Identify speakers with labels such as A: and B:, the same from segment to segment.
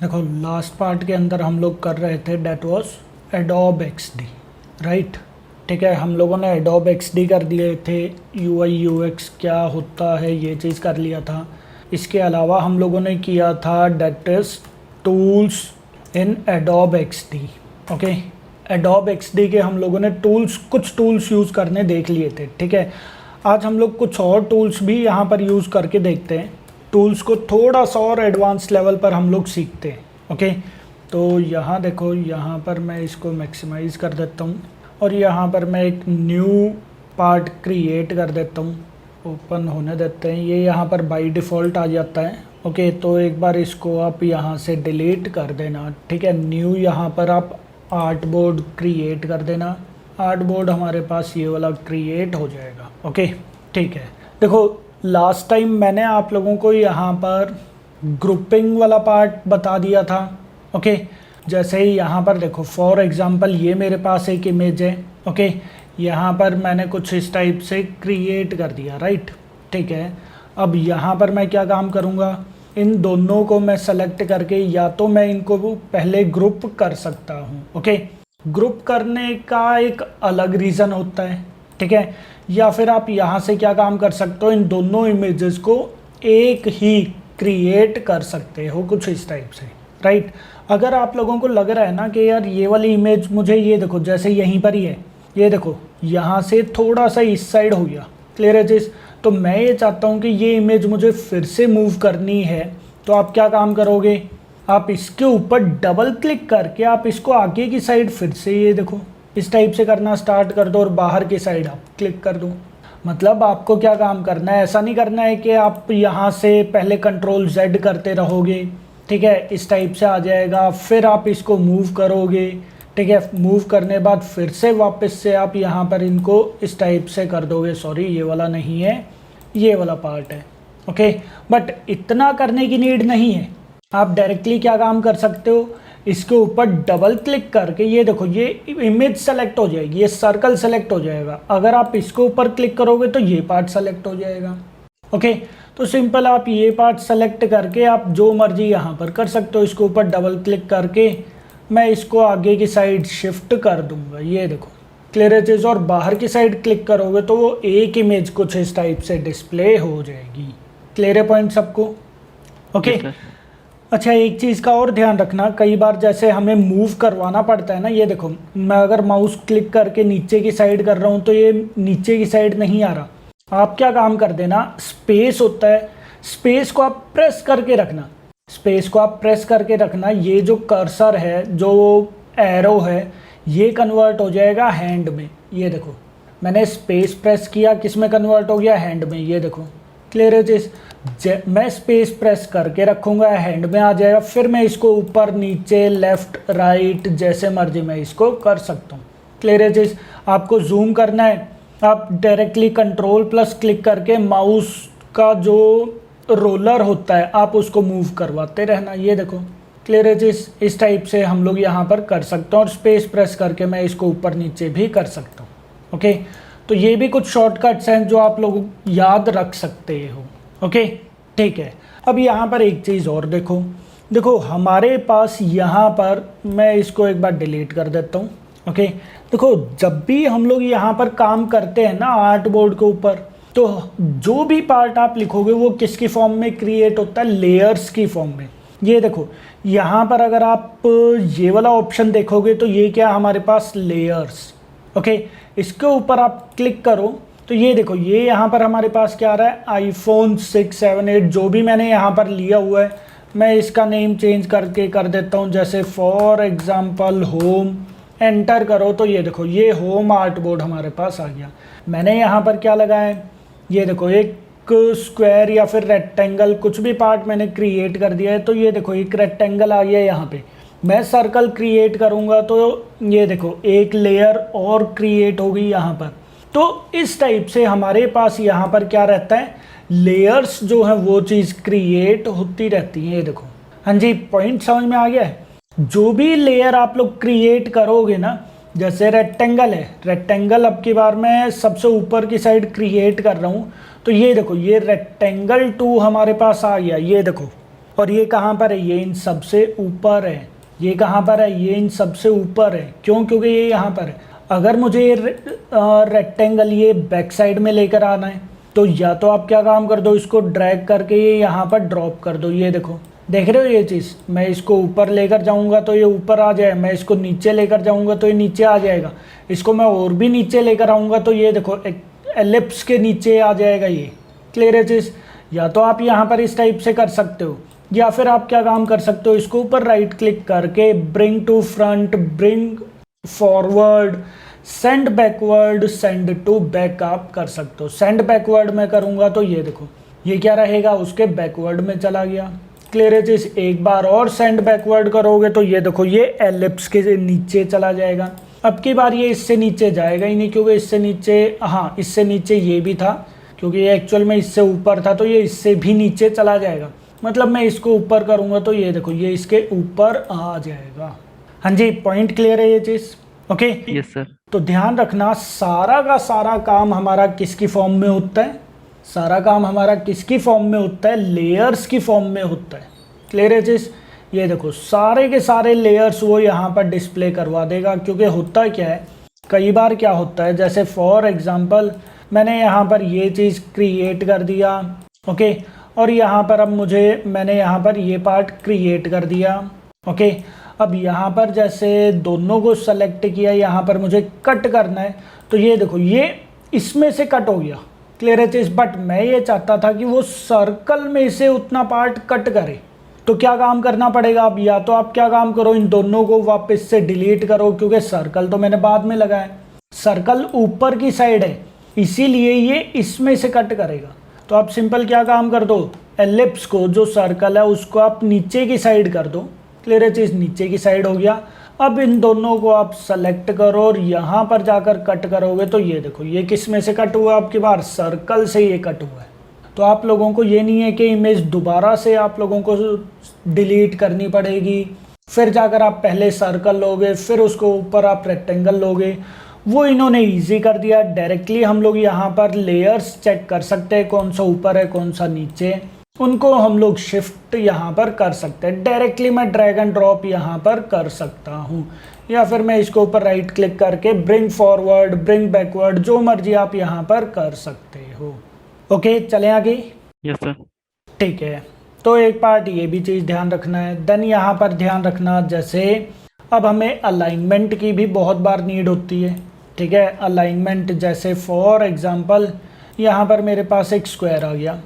A: देखो last part के अंदर हम लोग कर रहे थे that was Adobe XD, right. ठीक है, हम लोगों ने एडोब एक्सडी कर दिए थे, यूआई यूएक्स क्या होता है ये चीज़ कर लिया था। इसके अलावा हम लोगों ने किया था that is tools in Adobe XD. Okay, Adobe XD के हम लोगों ने कुछ टूल्स यूज़ करने देख लिए थे। ठीक है, आज हम लोग कुछ और टूल्स भी यहाँ पर यूज़ करके देखते हैं। टूल्स को थोड़ा सा और एडवांस लेवल पर हम लोग सीखते हैं। ओके, तो यहाँ देखो, यहाँ पर मैं इसको मैक्सिमाइज़ कर देता हूँ और यहाँ पर मैं एक न्यू पार्ट क्रिएट कर देता हूँ। ओपन होने देते हैं, ये यहाँ पर बाय डिफ़ॉल्ट आ जाता है। ओके, तो एक बार इसको आप यहाँ से डिलीट कर देना। ठीक है, न्यू यहाँ पर आप आर्ट बोर्ड क्रिएट कर देना। आर्ट बोर्ड हमारे पास ये वाला क्रिएट हो जाएगा। ओके, ठीक है। देखो लास्ट टाइम मैंने आप लोगों को यहाँ पर ग्रुपिंग वाला पार्ट बता दिया था। ओके, जैसे ही यहाँ पर देखो फॉर एग्जांपल ये मेरे पास एक इमेज है। ओके, यहाँ पर मैंने कुछ इस टाइप से क्रिएट कर दिया, राइट। ठीक है, अब यहाँ पर मैं क्या काम करूँगा, इन दोनों को मैं सेलेक्ट करके या तो मैं इनको पहले ग्रुप कर सकता हूँ। ओके, ग्रुप करने का एक अलग रीज़न होता है। ठीक है, या फिर आप यहाँ से क्या काम कर सकते हो, इन दोनों इमेजेस को एक ही क्रिएट कर सकते हो कुछ इस टाइप से, राइट। अगर आप लोगों को लग रहा है ना कि यार ये वाली इमेज मुझे, ये देखो जैसे यहीं पर ही है, ये देखो यहाँ से थोड़ा सा इस साइड हो गया, क्लियर है चीज़। तो मैं ये चाहता हूँ कि ये इमेज मुझे फिर से मूव करनी है, तो आप क्या काम करोगे, आप इसके ऊपर डबल क्लिक करके आप इसको आगे की साइड फिर से ये देखो इस टाइप से करना स्टार्ट कर दो और बाहर की साइड आप क्लिक कर दो। मतलब आपको क्या काम करना है, ऐसा नहीं करना है कि आप यहाँ से पहले कंट्रोल Z करते रहोगे। ठीक है, इस टाइप से आ जाएगा, फिर आप इसको मूव करोगे। ठीक है, मूव करने बाद फिर से वापस से आप यहाँ पर इनको इस टाइप से कर दोगे। सॉरी, ये वाला नहीं है, ये वाला पार्ट है। ओके, बट इतना करने की नीड नहीं है। आप डायरेक्टली क्या काम कर सकते हो, इसके ऊपर डबल क्लिक करके ये देखो ये इमेज सेलेक्ट हो जाएगी, ये सर्कल सेलेक्ट हो जाएगा। अगर आप इसके ऊपर क्लिक करोगे तो ये पार्ट सेलेक्ट हो जाएगा। ओके, तो सिंपल आप ये पार्ट सेलेक्ट करके आप जो मर्जी यहाँ पर कर सकते हो। इसके ऊपर डबल क्लिक करके मैं इसको आगे की साइड शिफ्ट कर दूंगा, ये देखो क्लियर चीज़। और बाहर की साइड क्लिक करोगे तो वो एक इमेज कुछ इस टाइप से डिस्प्ले हो जाएगी। क्लियर है पॉइंट सबको? ओके, अच्छा एक चीज़ का और ध्यान रखना, कई बार जैसे हमें मूव करवाना पड़ता है ना, ये देखो मैं अगर माउस क्लिक करके नीचे की साइड कर रहा हूँ तो ये नीचे की साइड नहीं आ रहा। आप क्या काम कर देना, स्पेस होता है, स्पेस को आप प्रेस करके रखना, स्पेस को आप प्रेस करके रखना। ये जो कर्सर है, जो एरो है, ये कन्वर्ट हो जाएगा हैंड में। ये देखो मैंने स्पेस प्रेस किया, किस में कन्वर्ट हो गया, हैंड में। ये देखो क्लियर है चीज़। मैं स्पेस प्रेस करके रखूँगा, हैंड में आ जाएगा। फिर मैं इसको ऊपर नीचे लेफ़्ट राइट जैसे मर्जी मैं इसको कर सकता हूँ। क्लियर है चीज़। आपको जूम करना है, आप डायरेक्टली कंट्रोल प्लस क्लिक करके माउस का जो रोलर होता है आप उसको मूव करवाते रहना। ये देखो क्लियर है चीज़। इस टाइप से हम लोग यहाँ पर कर सकते हैं और स्पेस प्रेस करके मैं इसको ऊपर नीचे भी कर सकता हूँ। ओके, तो ये भी कुछ शॉर्टकट्स हैं जो आप लोग याद रख सकते हो। ओके, ठीक है। अब यहाँ पर एक चीज़ और देखो, देखो हमारे पास यहाँ पर, मैं इसको एक बार डिलीट कर देता हूँ। ओके, देखो जब भी हम लोग यहाँ पर काम करते हैं ना आर्ट बोर्ड के ऊपर, तो जो भी पार्ट आप लिखोगे वो किसकी फॉर्म में क्रिएट होता है, लेयर्स की फॉर्म में। ये देखो यहाँ पर अगर आप ये वाला ऑप्शन देखोगे तो ये क्या हमारे पास लेयर्स। ओके, इसके ऊपर आप क्लिक करो तो ये देखो ये यहाँ पर हमारे पास क्या आ रहा है, आईफोन 6, 7, 8 जो भी मैंने यहाँ पर लिया हुआ है, मैं इसका नेम चेंज करके कर देता हूँ। जैसे फॉर एग्जांपल होम, एंटर करो तो ये देखो ये होम आर्ट बोर्ड हमारे पास आ गया। मैंने यहाँ पर क्या लगाया है, ये देखो एक स्क्वायर या फिर रेक्टेंगल कुछ भी पार्ट मैंने क्रिएट कर दिया है। तो ये देखो एक रेक्टेंगल आ गया यहाँ पे। मैं सर्कल क्रिएट करूँगा तो ये देखो एक लेयर और क्रिएट होगी यहाँ पर। तो इस टाइप से हमारे पास यहाँ पर क्या रहता है, लेयर्स जो है वो चीज़ क्रिएट होती रहती है। ये देखो, हाँ जी पॉइंट समझ में आ गया है। जो भी लेयर आप लोग क्रिएट करोगे ना, जैसे रेक्टेंगल है, रेक्टेंगल अब की बार मैं सबसे ऊपर की साइड क्रिएट कर रहा हूँ तो ये देखो ये रेक्टेंगल 2 हमारे पास आ गया। ये देखो और ये कहाँ पर है, ये इन सबसे ऊपर है। ये कहाँ पर है, ये इन सबसे ऊपर है। क्यों? क्योंकि ये यहाँ पर है। अगर मुझे ये रेक्टेंगल ये बैक साइड में लेकर आना है तो या तो आप क्या काम कर दो, इसको ड्रैग करके ये यहाँ पर ड्रॉप कर दो। ये देखो, देख रहे हो ये चीज़, मैं इसको ऊपर लेकर जाऊँगा तो ये ऊपर आ जाए, मैं इसको नीचे लेकर जाऊँगा तो ये नीचे आ जाएगा, इसको मैं और भी नीचे लेकर आऊँगा तो ये देखो एलिप्स के नीचे आ जाएगा। ये क्लियर है चीज़? या तो आप यहाँ पर इस टाइप से कर सकते हो, या फिर आप क्या काम कर सकते हो, इसको ऊपर राइट क्लिक करके bring to front, bring forward, send backward, send to back आप कर सकते हो। सेंड बैकवर्ड में करूँगा तो ये देखो, ये क्या रहेगा, उसके बैकवर्ड में चला गया। क्लियर है चीज़? एक बार और सेंड बैकवर्ड करोगे तो ये देखो, ये एलिप्स के नीचे चला जाएगा। अब की बार ये इससे नीचे जाएगा ही नहीं, क्योंकि इससे नीचे, हाँ इससे नीचे ये भी था, क्योंकि ये एक्चुअल में इससे ऊपर था, तो ये इससे भी नीचे चला जाएगा। मतलब मैं इसको ऊपर करूँगा तो ये देखो, ये इसके ऊपर आ जाएगा। हाँ जी, पॉइंट क्लियर है ये चीज़? Okay
B: yes sir.
A: तो ध्यान रखना, सारा का सारा काम हमारा किसकी फॉर्म में होता है, सारा काम हमारा किसकी फॉर्म में होता है, लेयर्स की फॉर्म में होता है। क्लियर है चीज़? ये देखो, सारे के सारे लेयर्स वो यहाँ पर डिस्प्ले करवा देगा। क्योंकि होता क्या है, कई बार क्या होता है, जैसे फॉर एग्जांपल मैंने यहाँ पर ये चीज़ क्रिएट कर दिया, ओके, और यहाँ पर अब मैंने यहाँ पर ये पार्ट क्रिएट कर दिया, ओके। अब यहाँ पर जैसे दोनों को सेलेक्ट किया, यहाँ पर मुझे कट करना है तो ये देखो, ये इसमें से कट हो गया। क्लियर है चीज़? बट मैं ये चाहता था कि वो सर्कल में से उतना पार्ट कट करे, तो क्या काम करना पड़ेगा अब, या तो आप क्या काम करो, इन दोनों को वापस से डिलीट करो, क्योंकि सर्कल तो मैंने बाद में लगाया, सर्कल ऊपर की साइड है, इसीलिए ये इसमें से कट करेगा। तो आप सिंपल क्या काम कर दो, एलिप्स को, जो सर्कल है उसको आप नीचे की साइड कर दो। क्लियर है चीज़? नीचे की साइड हो गया। अब इन दोनों को आप सेलेक्ट करो और यहाँ पर जाकर कट करोगे तो ये देखो, ये किस में से कट हुआ, आपकी बार सर्कल से ये कट हुआ है। तो आप लोगों को ये नहीं है कि इमेज दोबारा से आप लोगों को डिलीट करनी पड़ेगी, फिर जाकर आप पहले सर्कल लोगे, फिर उसको ऊपर आप रेक्टेंगल लोगे। वो इन्होंने इजी कर दिया, डायरेक्टली हम लोग यहाँ पर लेयर्स चेक कर सकते हैं, कौन सा ऊपर है कौन सा नीचे, उनको हम लोग शिफ्ट यहाँ पर कर सकते हैं। डायरेक्टली मैं ड्रैग एंड ड्रॉप यहाँ पर कर सकता हूँ, या फिर मैं इसको ऊपर राइट क्लिक करके ब्रिंग फॉरवर्ड, ब्रिंग बैकवर्ड, जो मर्जी आप यहाँ पर कर सकते हो। ओके, चलें आगे।
B: Yes sir.
A: ठीक है, तो एक पार्ट ये भी चीज़ ध्यान रखना है। देन यहाँ पर ध्यान रखना, जैसे अब हमें अलाइनमेंट की भी बहुत बार नीड होती है। ठीक है, अलाइनमेंट जैसे फॉर एग्जांपल यहाँ पर मेरे पास एक स्क्वायर आ गया,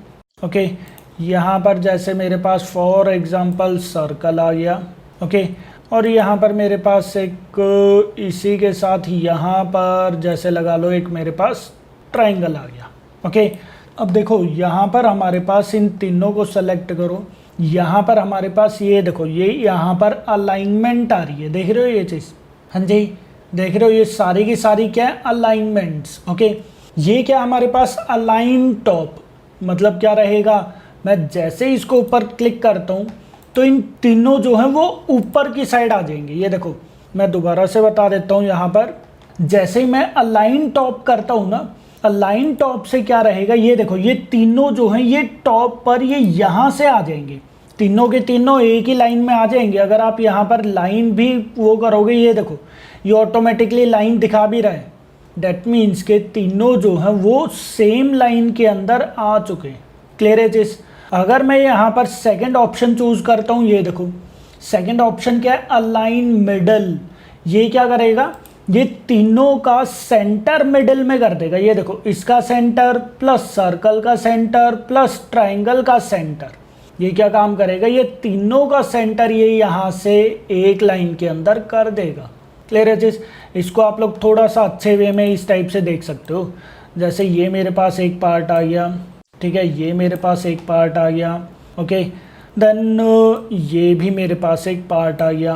A: ओके, यहाँ पर जैसे मेरे पास फॉर एग्जांपल सर्कल आ गया, ओके, और यहाँ पर मेरे पास एक इसी के साथ यहाँ पर जैसे लगा लो एक मेरे पास ट्राइंगल आ गया, ओके। अब देखो यहाँ पर हमारे पास इन तीनों को सेलेक्ट करो, यहाँ पर हमारे पास ये देखो, ये यहाँ पर अलाइनमेंट आ रही है, देख रहे हो ये चीज़? हाँ जी, देख रहे हो, ये सारी की सारी क्या है, अलाइनमेंट्स, ओके। ये क्या हमारे पास अलाइन टॉप, मतलब क्या रहेगा, मैं जैसे ही इसको ऊपर क्लिक करता हूँ तो इन तीनों जो हैं वो ऊपर की साइड आ जाएंगे। ये देखो, मैं दोबारा से बता देता हूँ, यहाँ पर जैसे ही मैं अलाइन टॉप करता हूँ ना, अलाइन टॉप से क्या रहेगा, ये देखो, ये तीनों जो हैं ये टॉप पर ये यहाँ से आ जाएंगे, तीनों के तीनों एक ही लाइन में आ जाएंगे। अगर आप यहाँ पर लाइन भी वो करोगे, ये देखो, ये ऑटोमेटिकली लाइन दिखा भी रहा है। डेट मीन्स के तीनों जो हैं वो सेम लाइन के अंदर आ चुके हैं। क्लियर है चीज़? अगर मैं यहाँ पर सेकंड ऑप्शन चूज करता हूँ, ये देखो, सेकंड ऑप्शन क्या है, अलाइन मिडल, ये क्या करेगा, ये तीनों का सेंटर मिडिल में कर देगा। ये देखो, इसका सेंटर प्लस सर्कल का सेंटर प्लस ट्राइंगल का सेंटर, ये क्या काम करेगा, ये तीनों का सेंटर ये यहाँ से एक लाइन के अंदर कर देगा। क्लियर है चीज़? इसको आप लोग थोड़ा सा अच्छे वे में इस टाइप से देख सकते हो, जैसे ये मेरे पास एक पार्ट आ गया, ठीक है, ये मेरे पास एक पार्ट आ गया, ओके, देन ये भी मेरे पास एक पार्ट आ गया,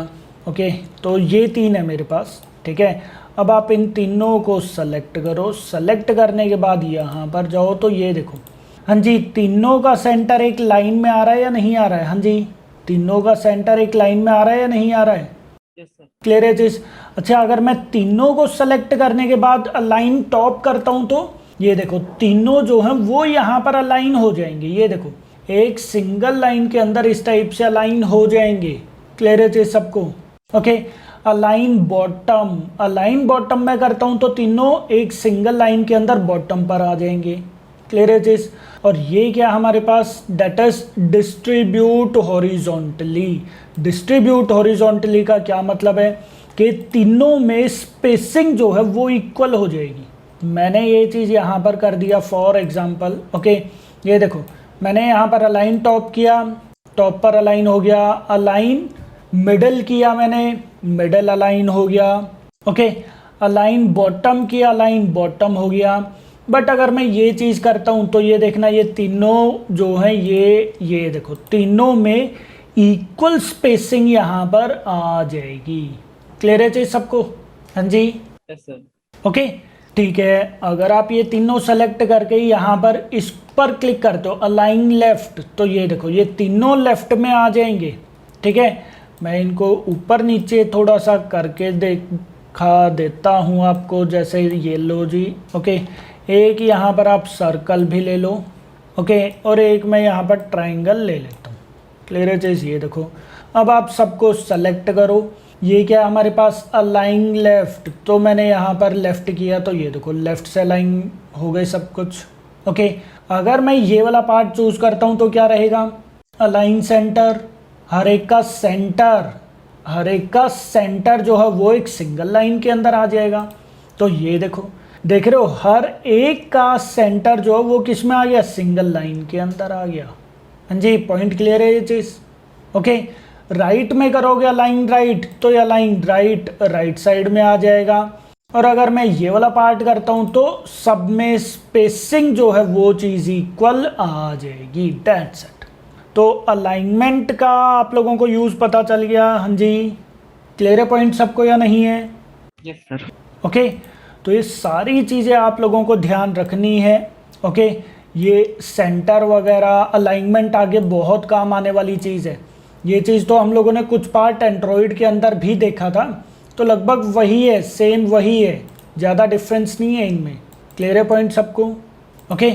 A: ओके, तो ये तीन है मेरे पास, ठीक है। अब आप इन तीनों को सेलेक्ट करो, सेलेक्ट करने के बाद यहाँ पर जाओ तो ये देखो, हाँ जी, तीनों का सेंटर एक लाइन में आ रहा है या नहीं आ रहा है, हाँ जी, तीनों का सेंटर एक लाइन में आ रहा है या नहीं आ रहा है? क्लियर है चीज़? अच्छा, अगर मैं तीनों को सेलेक्ट करने के बाद अलाइन टॉप करता हूँ तो ये देखो, तीनों जो हैं वो यहाँ पर अलाइन हो जाएंगे। ये देखो, एक सिंगल लाइन के अंदर इस टाइप से अलाइन हो जाएंगे। क्लियर है चीज सबको? ओके, अलाइन बॉटम मैं करता हूं तो तीनों एक सिंगल लाइन के अंदर बॉटम पर आ जाएंगे। क्लियर है चीज? और ये क्या हमारे पास, that is distribute horizontally. Distribute horizontally का क्या मतलब है कि तीनों में स्पेसिंग जो है वो इक्वल हो जाएगी। मैंने ये चीज़ यहाँ पर कर दिया फॉर एग्जांपल। ओके, ये देखो मैंने यहाँ पर अलाइन टॉप किया, टॉप पर अलाइन हो गया, अलाइन मिडल किया मैंने, मिडल अलाइन हो गया। ओके, अलाइन बॉटम किया, अलाइन बॉटम हो गया। बट अगर मैं ये चीज़ करता हूँ तो ये देखना, ये तीनों जो है ये देखो तीनों में इक्वल स्पेसिंग यहाँ पर आ जाएगी। क्लियर है चीज सबको? हाँ जी,
B: यस सर।
A: ओके ठीक है। अगर आप ये तीनों सेलेक्ट करके यहाँ पर इस पर क्लिक करते हो अलाइन लेफ्ट, तो ये देखो ये तीनों लेफ्ट में आ जाएंगे। ठीक है, मैं इनको ऊपर नीचे थोड़ा सा करके दिखा देता हूँ आपको, जैसे ये लो जी। ओके, एक यहाँ पर आप सर्कल भी ले लो। ओके, और एक मैं यहाँ पर ट्राइंगल ले लेता हूँ। क्लियर है चीज़? ये देखो अब आप सबको सेलेक्ट करो। ये क्या हमारे पास अलाइन लेफ्ट, तो मैंने यहाँ पर लेफ्ट किया तो ये देखो लेफ्ट से अलाइन हो गए सब कुछ। ओके, अगर मैं ये वाला पार्ट चूज करता हूँ तो क्या रहेगा, अलाइन सेंटर। हर एक का सेंटर जो है वो एक सिंगल लाइन के अंदर आ जाएगा। तो ये देखो, देख रहे हो हर एक का सेंटर जो है वो किस में आ गया, सिंगल लाइन के अंदर आ गया। हाँ जी, पॉइंट क्लियर है ये चीज़? ओके, राइट में करोगे अलाइन राइट, तो ये अलाइन राइट साइड में आ जाएगा। और अगर मैं ये वाला पार्ट करता हूं तो सब में स्पेसिंग जो है वो चीज़ इक्वल आ जाएगी। That's it. तो अलाइनमेंट का आप लोगों को यूज़ पता चल गया? हाँ जी, क्लियर है पॉइंट सबको या नहीं है?
B: Yes sir.
A: ओके, तो ये सारी चीज़ें आप लोगों को ध्यान रखनी है। ओके, ये सेंटर वगैरह अलाइनमेंट आगे बहुत काम आने वाली चीज़ है। ये चीज़ तो हम लोगों ने कुछ पार्ट एंड्रॉयड के अंदर भी देखा था, तो लगभग वही है, सेम वही है, ज़्यादा डिफरेंस नहीं है इनमें। क्लियर है पॉइंट सबको? ओके,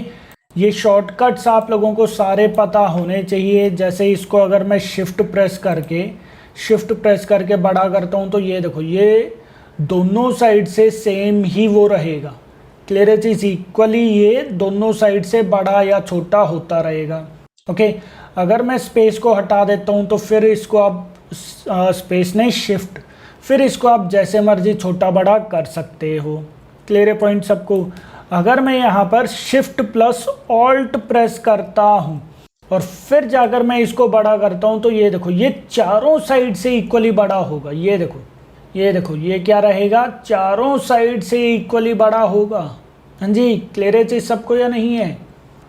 A: ये शॉर्टकट्स आप लोगों को सारे पता होने चाहिए। जैसे इसको अगर मैं शिफ्ट प्रेस करके बड़ा करता हूँ तो ये देखो ये दोनों साइड से सेम ही वो रहेगा। क्लियर है चीज़? इक्वली ये दोनों साइड से बड़ा या छोटा होता रहेगा। ओके, अगर मैं स्पेस को हटा देता हूँ तो फिर इसको आप स्पेस नहीं शिफ्ट, फिर इसको आप जैसे मर्जी छोटा बड़ा कर सकते हो। क्लियर है पॉइंट सबको? अगर मैं यहाँ पर शिफ्ट प्लस ऑल्ट प्रेस करता हूँ और फिर जाकर मैं इसको बड़ा करता हूँ तो ये देखो ये चारों साइड से इक्वली बड़ा होगा। ये देखो ये क्या रहेगा, चारों साइड से इक्वली बड़ा होगा। हाँ जी, क्लियर है चीज़ सबको या नहीं है?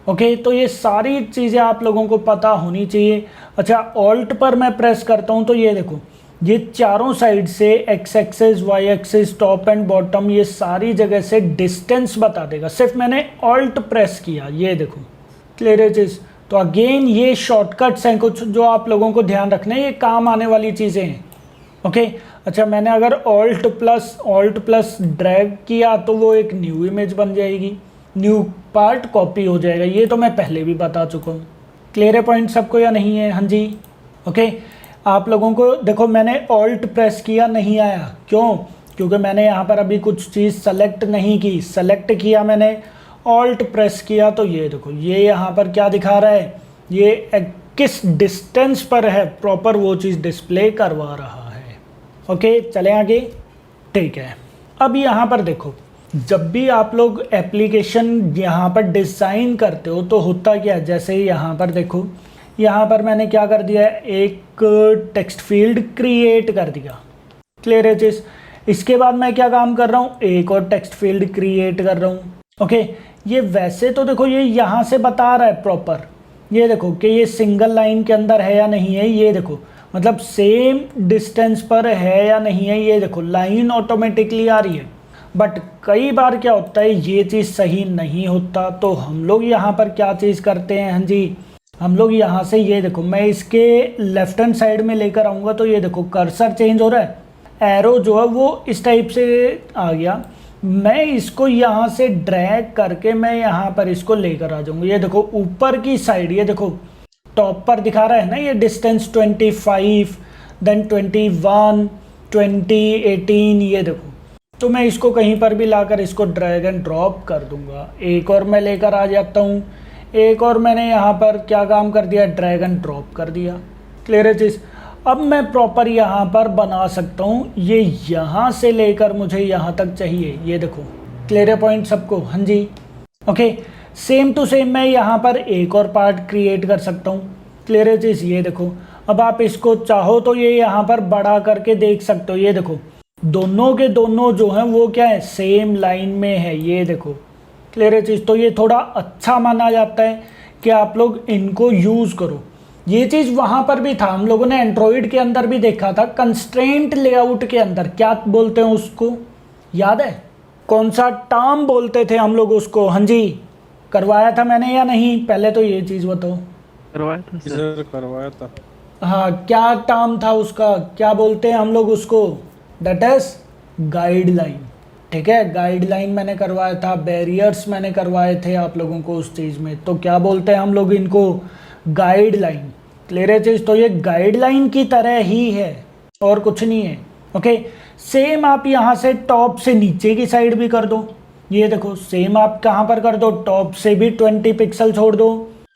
A: ओके, तो ये सारी चीज़ें आप लोगों को पता होनी चाहिए। अच्छा, ऑल्ट पर मैं प्रेस करता हूँ तो ये देखो ये चारों साइड से X axis, Y axis, top and bottom, ये सारी जगह से डिस्टेंस बता देगा। सिर्फ मैंने ऑल्ट प्रेस किया। ये देखो, क्लियर है चीज़? तो अगेन ये शॉर्टकट्स हैं कुछ जो आप लोगों को ध्यान रखना है, ये काम आने वाली चीज़ें हैं। ओके, अच्छा मैंने अगर ऑल्ट प्लस ड्रैग किया तो वो एक न्यू इमेज बन जाएगी, न्यू पार्ट कॉपी हो जाएगा। ये तो मैं पहले भी बता चुका हूँ। क्लियर है पॉइंट सबको या नहीं है? हाँ जी, ओके। आप लोगों को देखो मैंने ऑल्ट प्रेस किया नहीं आया, क्यों? क्योंकि मैंने यहाँ पर अभी कुछ चीज़ सेलेक्ट नहीं की। सेलेक्ट किया मैंने, ऑल्ट प्रेस किया तो ये देखो ये यहाँ पर क्या दिखा रहा है, ये किस डिस्टेंस पर है प्रॉपर वो चीज़ डिस्प्ले करवा रहा है। ओके, चलें आगे। ठीक है, अब यहाँ पर देखो जब भी आप लोग एप्लीकेशन यहाँ पर डिज़ाइन करते हो तो होता क्या है, जैसे यहाँ पर देखो यहाँ पर मैंने क्या कर दिया है, एक टेक्स्ट फील्ड क्रिएट कर दिया। क्लियर है चीज़? इसके बाद मैं क्या काम कर रहा हूँ, एक और टेक्स्ट फील्ड क्रिएट कर रहा हूँ। ओके, ये वैसे तो देखो ये यहाँ से बता रहा है प्रॉपर, ये देखो कि ये सिंगल लाइन के अंदर है या नहीं है। ये देखो मतलब सेम डिस्टेंस पर है या नहीं है। ये देखो लाइन ऑटोमेटिकली आ रही है। बट कई बार क्या होता है ये चीज़ सही नहीं होता, तो हम लोग यहाँ पर क्या चीज़ करते हैं, हाँ जी, हम लोग यहाँ से ये देखो मैं इसके लेफ्ट हैंड साइड में लेकर आऊँगा तो ये देखो कर्सर चेंज हो रहा है, एरो जो है वो इस टाइप से आ गया। मैं इसको यहाँ से ड्रैग करके मैं यहाँ पर इसको लेकर आ जाऊँगा। ये देखो ऊपर की साइड, ये देखो टॉप पर दिखा रहा है ना ये डिस्टेंस 25, देन 21, 20, 18, ये देखो। तो मैं इसको कहीं पर भी लाकर इसको ड्रैग एंड ड्रॉप कर दूंगा। एक और मैं लेकर आ जाता हूँ, एक और मैंने यहाँ पर क्या काम कर दिया, ड्रैग एंड ड्रॉप कर दिया। क्लियर है चीज़। अब मैं प्रॉपर यहाँ पर बना सकता हूँ, ये यहाँ से लेकर मुझे यहाँ तक चाहिए, ये देखो। क्लियर है पॉइंट सबको? हाँ जी। ओके, सेम टू सेम मैं यहाँ पर एक और पार्ट क्रिएट कर सकता हूँ। क्लियर है चीज़, ये देखो। अब आप इसको चाहो तो ये यहाँ पर बड़ा करके देख सकते हो, ये देखो। दोनों के दोनों जो हैं वो क्या है, सेम लाइन में है, ये देखो। क्लियर है चीज़। तो ये थोड़ा अच्छा माना जाता है कि आप लोग इनको यूज़ करो। ये चीज़ वहाँ पर भी था, हम लोगों ने एंड्रॉयड के अंदर भी देखा था, कंस्ट्रेंट लेआउट के अंदर। क्या बोलते हैं उसको, याद है? कौन सा टर्म बोलते थे हम लोग उसको? हाँ जी, करवाया था मैंने या नहीं? पहले तो ये चीज़ बताओ।
B: करवाया था सर,
C: करवाया था।
A: हाँ, क्या टर्म था उसका, क्या बोलते हैं हम लोग उसको? That is guideline. ठीक है, गाइडलाइन मैंने करवाया था, बैरियर्स मैंने करवाए थे आप लोगों को उस चीज़ में। तो क्या बोलते हैं हम लोग इनको, गाइडलाइन। क्लियर है चीज़। तो ये गाइडलाइन की तरह ही है और कुछ नहीं है। ओके, सेम आप यहाँ से टॉप से नीचे की साइड भी कर दो, ये देखो। सेम आप कहाँ पर कर दो, टॉप से भी 20 पिक्सल छोड़ दो।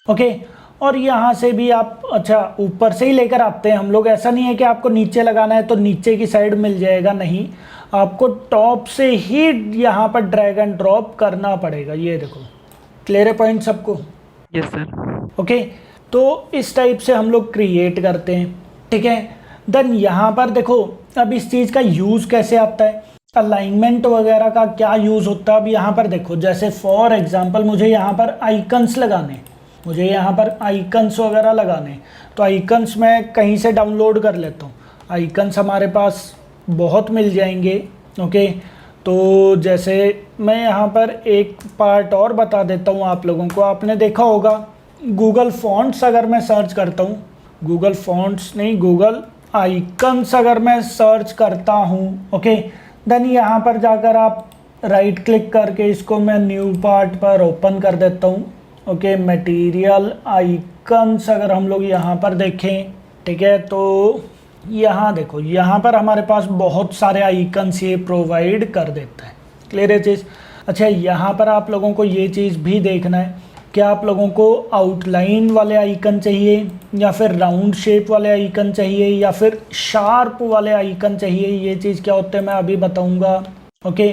A: ओके, और यहाँ से भी आप, अच्छा ऊपर से ही लेकर आते हैं हम लोग। ऐसा नहीं है कि आपको नीचे लगाना है तो नीचे की साइड मिल जाएगा, नहीं, आपको टॉप से ही यहाँ पर ड्रैग एंड ड्रॉप करना पड़ेगा, ये देखो। क्लियर है पॉइंट सबको?
B: Yes sir.
A: ओके, तो इस टाइप से हम लोग क्रिएट करते हैं। ठीक है, देन यहाँ पर देखो, अब इस चीज़ का यूज़ कैसे आता है, अलाइनमेंट वगैरह का क्या यूज़ होता है। अब यहाँ पर देखो, जैसे फॉर एग्जांपल मुझे यहाँ पर आइकन्स लगाने, मुझे यहाँ पर आइकन्स वगैरह लगाने, तो आइकन्स मैं कहीं से डाउनलोड कर लेता हूँ। आइकन्स हमारे पास बहुत मिल जाएंगे। ओके, तो जैसे मैं यहाँ पर एक पार्ट और बता देता हूँ आप लोगों को। आपने देखा होगा गूगल फॉन्ट्स, अगर मैं सर्च करता हूँ, गूगल फॉन्ट्स नहीं, गूगल आइकन्स अगर मैं सर्च करता हूँ, ओके, देन यहाँ पर जाकर आप राइट क्लिक करके इसको मैं न्यू पार्ट पर ओपन कर देता हूँ। ओके, मटेरियल आइकन्स अगर हम लोग यहाँ पर देखें, ठीक है, तो यहाँ देखो, यहाँ पर हमारे पास बहुत सारे आइकन्स ये प्रोवाइड कर देता है। क्लियर है चीज़? अच्छा, यहाँ पर आप लोगों को ये चीज़ भी देखना है कि आप लोगों को आउटलाइन वाले आइकन चाहिए या फिर राउंड शेप वाले आइकन चाहिए या फिर शार्प वाले आइकन चाहिए। ये चीज़ क्या होते हैं मैं अभी बताऊँगा। ओके,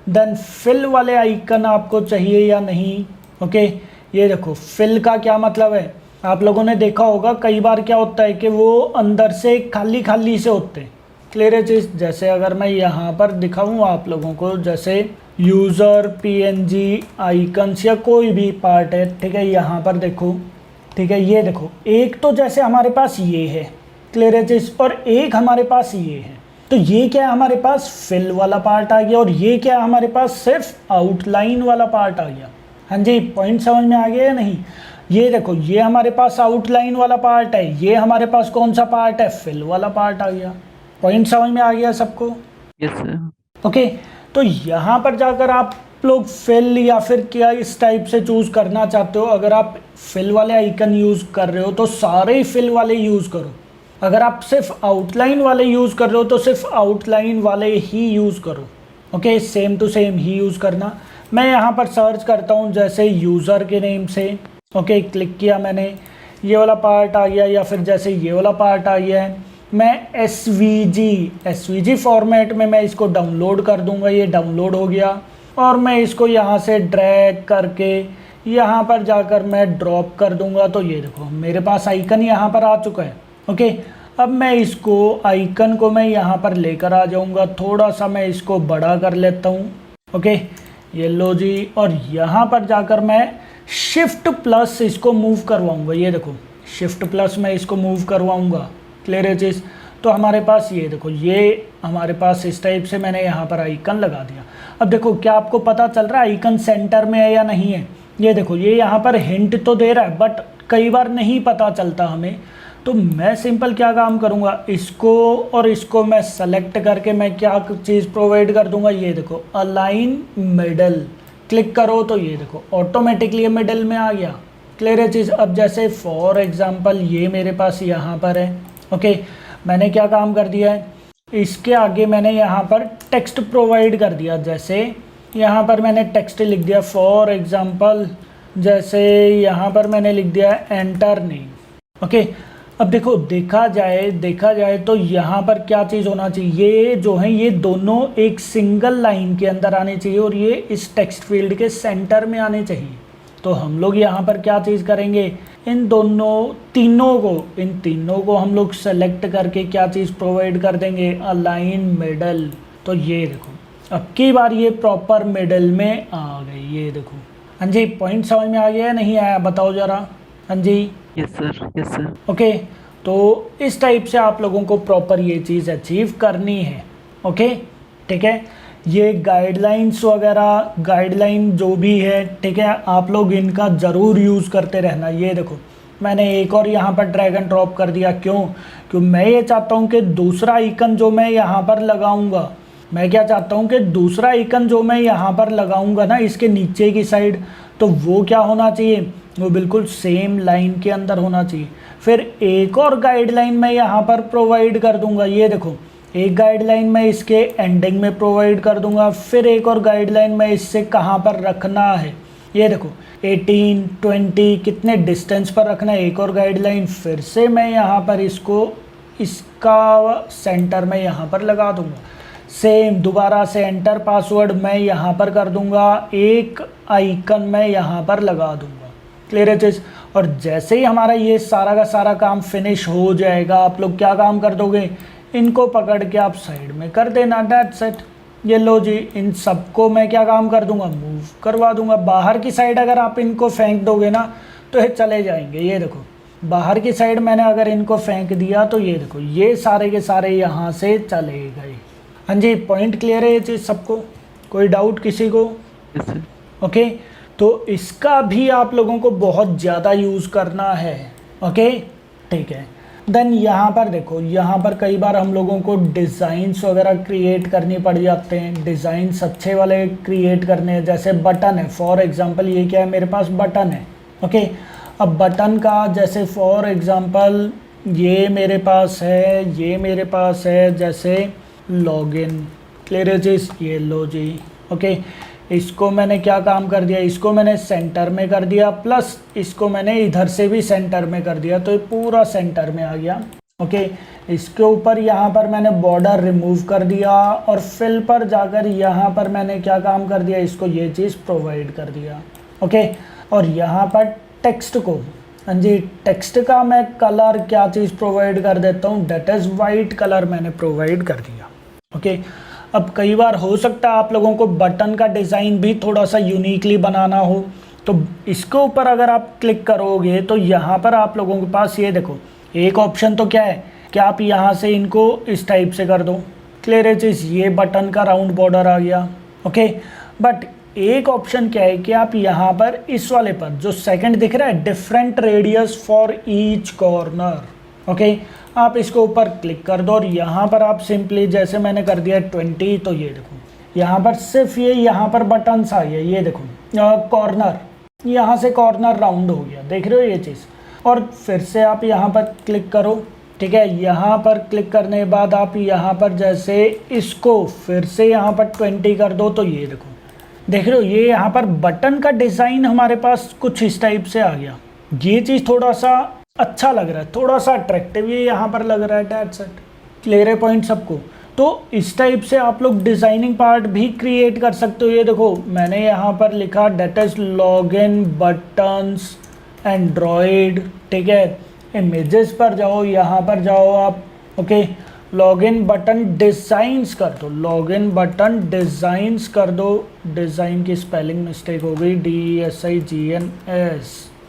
A: देन फिल वाले आइकन आपको चाहिए या नहीं। ओके, ये देखो, फिल का क्या मतलब है, आप लोगों ने देखा होगा कई बार क्या होता है कि वो अंदर से खाली खाली से होते हैं। क्लियर है चीज़? जैसे अगर मैं यहाँ पर दिखाऊँ आप लोगों को, जैसे यूज़र पीएनजी आइकन्स या कोई भी पार्ट है, ठीक है, यहाँ पर देखो, ठीक है, ये देखो, एक तो जैसे हमारे पास ये है, क्लियर है चीज़, और एक हमारे पास ये है। तो ये क्या है, हमारे पास फिल वाला पार्ट आ गया, और ये क्या है, हमारे पास सिर्फ आउटलाइन वाला पार्ट आ गया। हाँ जी, पॉइंट समझ में आ गया या नहीं? ये देखो, ये हमारे पास आउटलाइन वाला पार्ट है, ये हमारे पास कौन सा पार्ट है, फिल वाला पार्ट आ गया। पॉइंट समझ में आ गया सबको?
B: Yes sir.
A: ओके, तो यहाँ पर जाकर आप लोग फिल या फिर क्या इस टाइप से चूज़ करना चाहते हो। अगर आप फिल वाले आइकन यूज़ कर रहे हो तो सारे ही फिल वाले यूज़ करो। अगर आप सिर्फ आउटलाइन वाले यूज़ कर रहे हो तो सिर्फ आउटलाइन वाले ही यूज़ करो। ओके, सेम टू सेम ही यूज़ करना। मैं यहाँ पर सर्च करता हूँ जैसे यूज़र के नेम से। ओके, क्लिक किया मैंने, ये वाला पार्ट आ गया, या फिर जैसे ये वाला पार्ट आ गया है। मैं एसवीजी फॉर्मेट में मैं इसको डाउनलोड कर दूंगा। ये डाउनलोड हो गया और मैं इसको यहाँ से ड्रैग करके यहाँ पर जाकर मैं ड्रॉप कर दूंगा। तो ये देखो, मेरे पास आइकन यहाँ पर आ चुका है। ओके, अब मैं इसको आइकन को मैं यहाँ पर लेकर आ जाऊँगा, थोड़ा सा मैं इसको बड़ा कर लेता हूँ। ओके, ये लो जी, और यहाँ पर जाकर मैं शिफ्ट प्लस इसको मूव करवाऊँगा। ये देखो, शिफ्ट प्लस मैं इसको मूव करवाऊँगा। क्लियर है चीज़? तो हमारे पास ये देखो, ये हमारे पास इस टाइप से मैंने यहाँ पर आइकन लगा दिया। अब देखो, क्या आपको पता चल रहा है आइकन सेंटर में है या नहीं है? ये देखो, ये यहाँ पर हिंट तो दे रहा है बट कई बार नहीं पता चलता हमें। तो मैं सिंपल क्या काम करूँगा, इसको और इसको मैं सेलेक्ट करके मैं क्या चीज़ प्रोवाइड कर दूँगा। ये देखो, अलाइन मिडल, क्लिक करो तो ये देखो ऑटोमेटिकली मिडल में आ गया। क्लियर है चीज़। अब जैसे फॉर एग्जांपल ये मेरे पास यहाँ पर है, ओके, मैंने क्या काम कर दिया है, इसके आगे मैंने यहाँ पर टेक्स्ट प्रोवाइड कर दिया। जैसे यहाँ पर मैंने टेक्स्ट लिख दिया फॉर एग्जांपल, जैसे यहाँ पर मैंने लिख दिया एंटर नेम, ओके। अब देखो देखा जाए तो यहाँ पर क्या चीज़ होना चाहिए, ये जो है ये दोनों एक सिंगल लाइन के अंदर आने चाहिए और ये इस टेक्स्ट फील्ड के सेंटर में आने चाहिए। तो हम लोग यहाँ पर क्या चीज़ करेंगे, इन तीनों को हम लोग सेलेक्ट करके क्या चीज़ प्रोवाइड कर देंगे, अलाइन मिडल। तो ये देखो अब की बार ये प्रॉपर मिडल में आ गई, ये देखो। हाँ जी, पॉइंट समझ में आ गया या नहीं आया, बताओ ज़रा। हाँ जी,
B: यस सर।
A: ओके। तो इस टाइप से आप लोगों को प्रॉपर ये चीज़ अचीव करनी है, ओके, ठीक है। ये गाइडलाइंस वगैरह, गाइडलाइन जो भी है, ठीक है, आप लोग इनका ज़रूर यूज़ करते रहना। ये देखो मैंने एक और यहाँ पर ड्रैग एंड ड्रॉप कर दिया, क्यों मैं ये चाहता हूँ कि दूसरा आइकन जो मैं यहाँ पर लगाऊंगा, मैं क्या चाहता हूँ कि दूसरा आइकन जो मैं यहाँ पर लगाऊंगा ना इसके नीचे की साइड, तो वो क्या होना चाहिए, वो बिल्कुल सेम लाइन के अंदर होना चाहिए। फिर एक और गाइडलाइन मैं यहाँ पर प्रोवाइड कर दूंगा, ये देखो एक गाइडलाइन मैं इसके एंडिंग में प्रोवाइड कर दूंगा, फिर एक और गाइडलाइन मैं इससे कहाँ पर रखना है, ये देखो 18 20 कितने डिस्टेंस पर रखना है, एक और गाइडलाइन फिर से मैं यहाँ पर इसका सेंटर में यहाँ पर लगा दूंगा। सेम दोबारा से एंटर पासवर्ड मैं यहाँ पर कर दूंगा, एक आइकन मैं यहाँ पर लगा दूंगा। क्लियर है चीज़। और जैसे ही हमारा ये सारा का सारा काम फिनिश हो जाएगा, आप लोग क्या काम कर दोगे, इनको पकड़ के आप साइड में कर देना, दैट्स इट। ये लो जी, इन सबको मैं क्या काम कर दूंगा, मूव करवा दूंगा। बाहर की साइड अगर आप इनको फेंक दोगे ना तो ये चले जाएंगे। ये देखो बाहर की साइड मैंने अगर इनको फेंक दिया तो ये देखो ये सारे के सारे यहाँ से चले गए। हाँ जी, पॉइंट क्लियर है ये चीज़ सबको, कोई डाउट किसी को?
B: Yes sir.
A: ओके, तो इसका भी आप लोगों को बहुत ज़्यादा यूज़ करना है, ओके, ठीक है। देन यहाँ पर देखो, यहाँ पर कई बार हम लोगों को डिज़ाइंस वगैरह क्रिएट करनी पड़ जाते हैं, डिज़ाइंस अच्छे वाले क्रिएट करने हैं। जैसे बटन है, फॉर एग्जांपल ये क्या है, मेरे पास बटन है, ओके। अब बटन का जैसे फॉर एग्जांपल ये मेरे पास है, जैसे लॉगिन, क्लियर है चीज़, ये लो जी, ओके। इसको मैंने क्या काम कर दिया, इसको मैंने सेंटर में कर दिया, प्लस इसको मैंने इधर से भी सेंटर में कर दिया, तो ये पूरा सेंटर में आ गया, ओके। इसके ऊपर यहाँ पर मैंने बॉर्डर रिमूव कर दिया और फिल पर जाकर यहाँ पर मैंने क्या काम कर दिया, इसको ये चीज़ प्रोवाइड कर दिया, ओके। और यहाँ पर टेक्स्ट को, हाँ जी, टेक्स्ट का मैं कलर क्या चीज़ प्रोवाइड कर देता हूँ, डेट इज़ वाइट कलर मैंने प्रोवाइड कर दिया, ओके। अब कई बार हो सकता है आप लोगों को बटन का डिज़ाइन भी थोड़ा सा यूनिकली बनाना हो, तो इसके ऊपर अगर आप क्लिक करोगे तो यहाँ पर आप लोगों के पास ये देखो एक ऑप्शन तो क्या है कि आप यहाँ से इनको इस टाइप से कर दो, क्लियर है चीज़, ये बटन का राउंड बॉर्डर आ गया, ओके। बट एक ऑप्शन क्या है कि आप यहाँ पर इस वाले पर जो सेकंड दिख रहा है, different radius for each corner, okay, आप इसको ऊपर क्लिक कर दो और यहाँ पर आप सिंपली जैसे मैंने कर दिया 20, तो ये देखो यहाँ पर सिर्फ ये यहाँ पर बटन्स आ गया, ये देखो कॉर्नर, यहाँ से कॉर्नर राउंड हो गया, देख रहे हो ये चीज़। और फिर से आप यहाँ पर क्लिक करो, ठीक है। यहाँ पर क्लिक करने के बाद आप यहाँ पर जैसे इसको फिर से यहाँ पर 20 कर दो, तो ये देखो देख रहे हो ये यहाँ पर बटन का डिज़ाइन हमारे पास कुछ इस टाइप से आ गया। ये चीज़ थोड़ा सा अच्छा लग रहा है, थोड़ा सा अट्रैक्टिव ये यहाँ पर लग रहा है, दैट्स इट। क्लियर है पॉइंट सबको? तो इस टाइप से आप लोग डिज़ाइनिंग पार्ट भी क्रिएट कर सकते हो। ये देखो मैंने यहाँ पर लिखा that is login buttons Android, ठीक है। इमेजेस पर जाओ, यहाँ पर जाओ आप, ओके, लॉगिन बटन डिज़ाइंस कर दो, लॉगिन बटन डिज़ाइंस कर दो। डिज़ाइन की स्पेलिंग मिस्टेक हो गई, DESIGNS,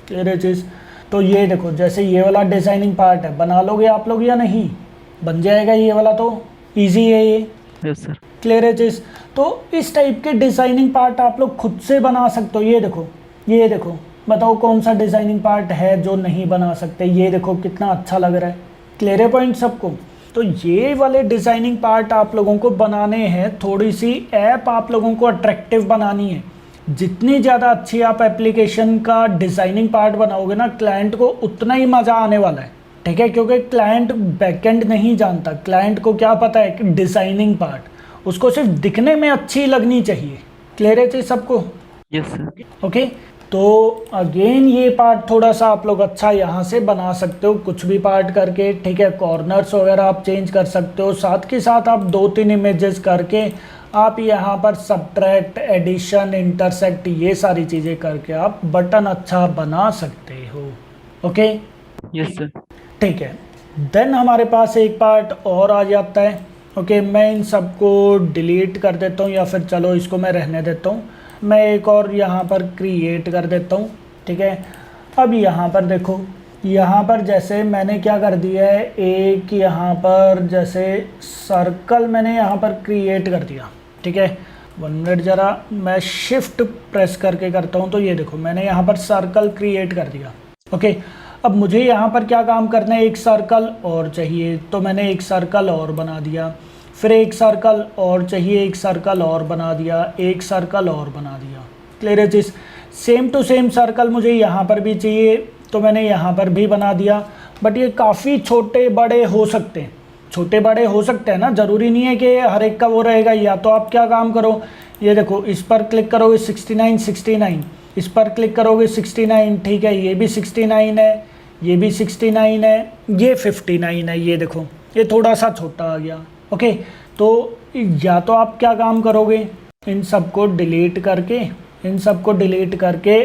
A: क्लियर है चीज़। तो ये देखो जैसे ये वाला डिज़ाइनिंग पार्ट है, बना लोगे आप लोग या नहीं? बन जाएगा ये वाला, तो ईजी है ये।
B: Yes sir.
A: क्लियर है चीज़। तो इस टाइप के डिज़ाइनिंग पार्ट आप लोग खुद से बना सकते हो। ये देखो बताओ कौन सा डिज़ाइनिंग पार्ट है जो नहीं बना सकते। ये देखो कितना अच्छा लग रहा है। क्लियर है पॉइंट सबको? तो ये वाले डिज़ाइनिंग पार्ट आप लोगों को बनाने हैं, थोड़ी सी ऐप आप लोगों को अट्रैक्टिव बनानी है। जितनी ज़्यादा अच्छी आप एप्लीकेशन का डिज़ाइनिंग पार्ट बनाओगे ना, क्लाइंट को उतना ही मज़ा आने वाला है, ठीक है। क्योंकि क्लाइंट बैकएंड नहीं जानता, क्लाइंट को क्या पता है कि डिज़ाइनिंग पार्ट, उसको सिर्फ दिखने में अच्छी लगनी चाहिए। क्लियर है चीज़ सबको?
B: Yes sir.
A: ओके, तो अगेन ये पार्ट थोड़ा सा आप लोग अच्छा यहाँ से बना सकते हो, कुछ भी पार्ट करके, ठीक है। कॉर्नर्स वगैरह आप चेंज कर सकते हो, साथ के साथ आप 2-3 इमेजेस करके आप यहाँ पर सब्ट्रैक्ट, एडिशन, इंटरसेक्ट, ये सारी चीज़ें करके आप बटन अच्छा बना सकते हो। Okay,
B: yes sir.
A: ठीक है। देन हमारे पास एक पार्ट और आ जाता है। ओके, मैं इन सबको डिलीट कर देता हूँ, या फिर चलो इसको मैं रहने देता हूँ। मैं एक और यहाँ पर क्रिएट कर देता हूँ, ठीक है। अब यहाँ पर देखो, यहाँ पर जैसे मैंने क्या कर दिया है, एक यहाँ पर जैसे सर्कल मैंने यहाँ पर क्रिएट कर दिया, ठीक है। 1 मिनट, ज़रा मैं शिफ्ट प्रेस करके करता हूँ, तो ये देखो मैंने यहाँ पर सर्कल क्रिएट कर दिया। ओके, अब मुझे यहाँ पर क्या काम करना है, एक सर्कल और चाहिए, तो मैंने एक सर्कल और बना दिया। फिर एक सर्कल और चाहिए, एक सर्कल और बना दिया, एक सर्कल और बना दिया। क्लियर है चीज़? सेम टू सेम सर्कल मुझे यहाँ पर भी चाहिए, तो मैंने यहाँ पर भी बना दिया। बट ये काफ़ी छोटे बड़े हो सकते हैं, छोटे बड़े हो सकते हैं ना, ज़रूरी नहीं है कि हर एक का वो रहेगा। या तो आप क्या काम करो, ये देखो इस पर क्लिक करोगे 69 69, इस पर क्लिक करोगे 69, ठीक है। ये भी 69 है, ये भी 69 है, ये 59 है। ये देखो ये थोड़ा सा छोटा आ गया। ओके, तो या तो आप क्या काम करोगे, इन सबको डिलीट करके, इन सबको डिलीट करके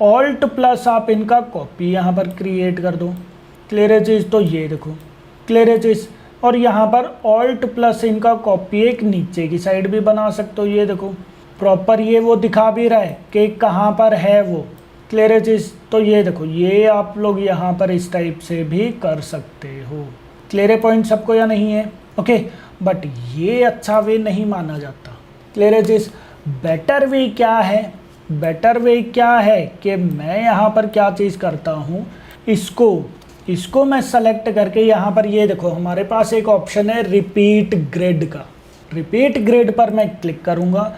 A: ऑल्ट प्लस आप इनका कॉपी यहाँ पर क्रिएट कर दो। क्लियर है चीज़? तो ये देखो क्लियर है चीज़। और यहाँ पर ऑल्ट प्लस इनका कॉपी एक नीचे की साइड भी बना सकते हो। ये देखो प्रॉपर ये वो दिखा भी रहा है कि कहाँ पर है वो। क्लियर है चीज़? तो ये देखो ये आप लोग यहाँ पर इस टाइप से भी कर सकते हो। क्लियर है पॉइंट सबको या नहीं है? ओके, बट ये अच्छा वे नहीं माना जाता। क्लियर है चीज़? बेटर वे क्या है, बेटर वे क्या है कि मैं यहाँ पर क्या चीज़ करता हूँ, इसको मैं सेलेक्ट करके यहाँ पर ये देखो हमारे पास एक ऑप्शन है रिपीट ग्रिड का। रिपीट ग्रिड पर मैं क्लिक करूँगा,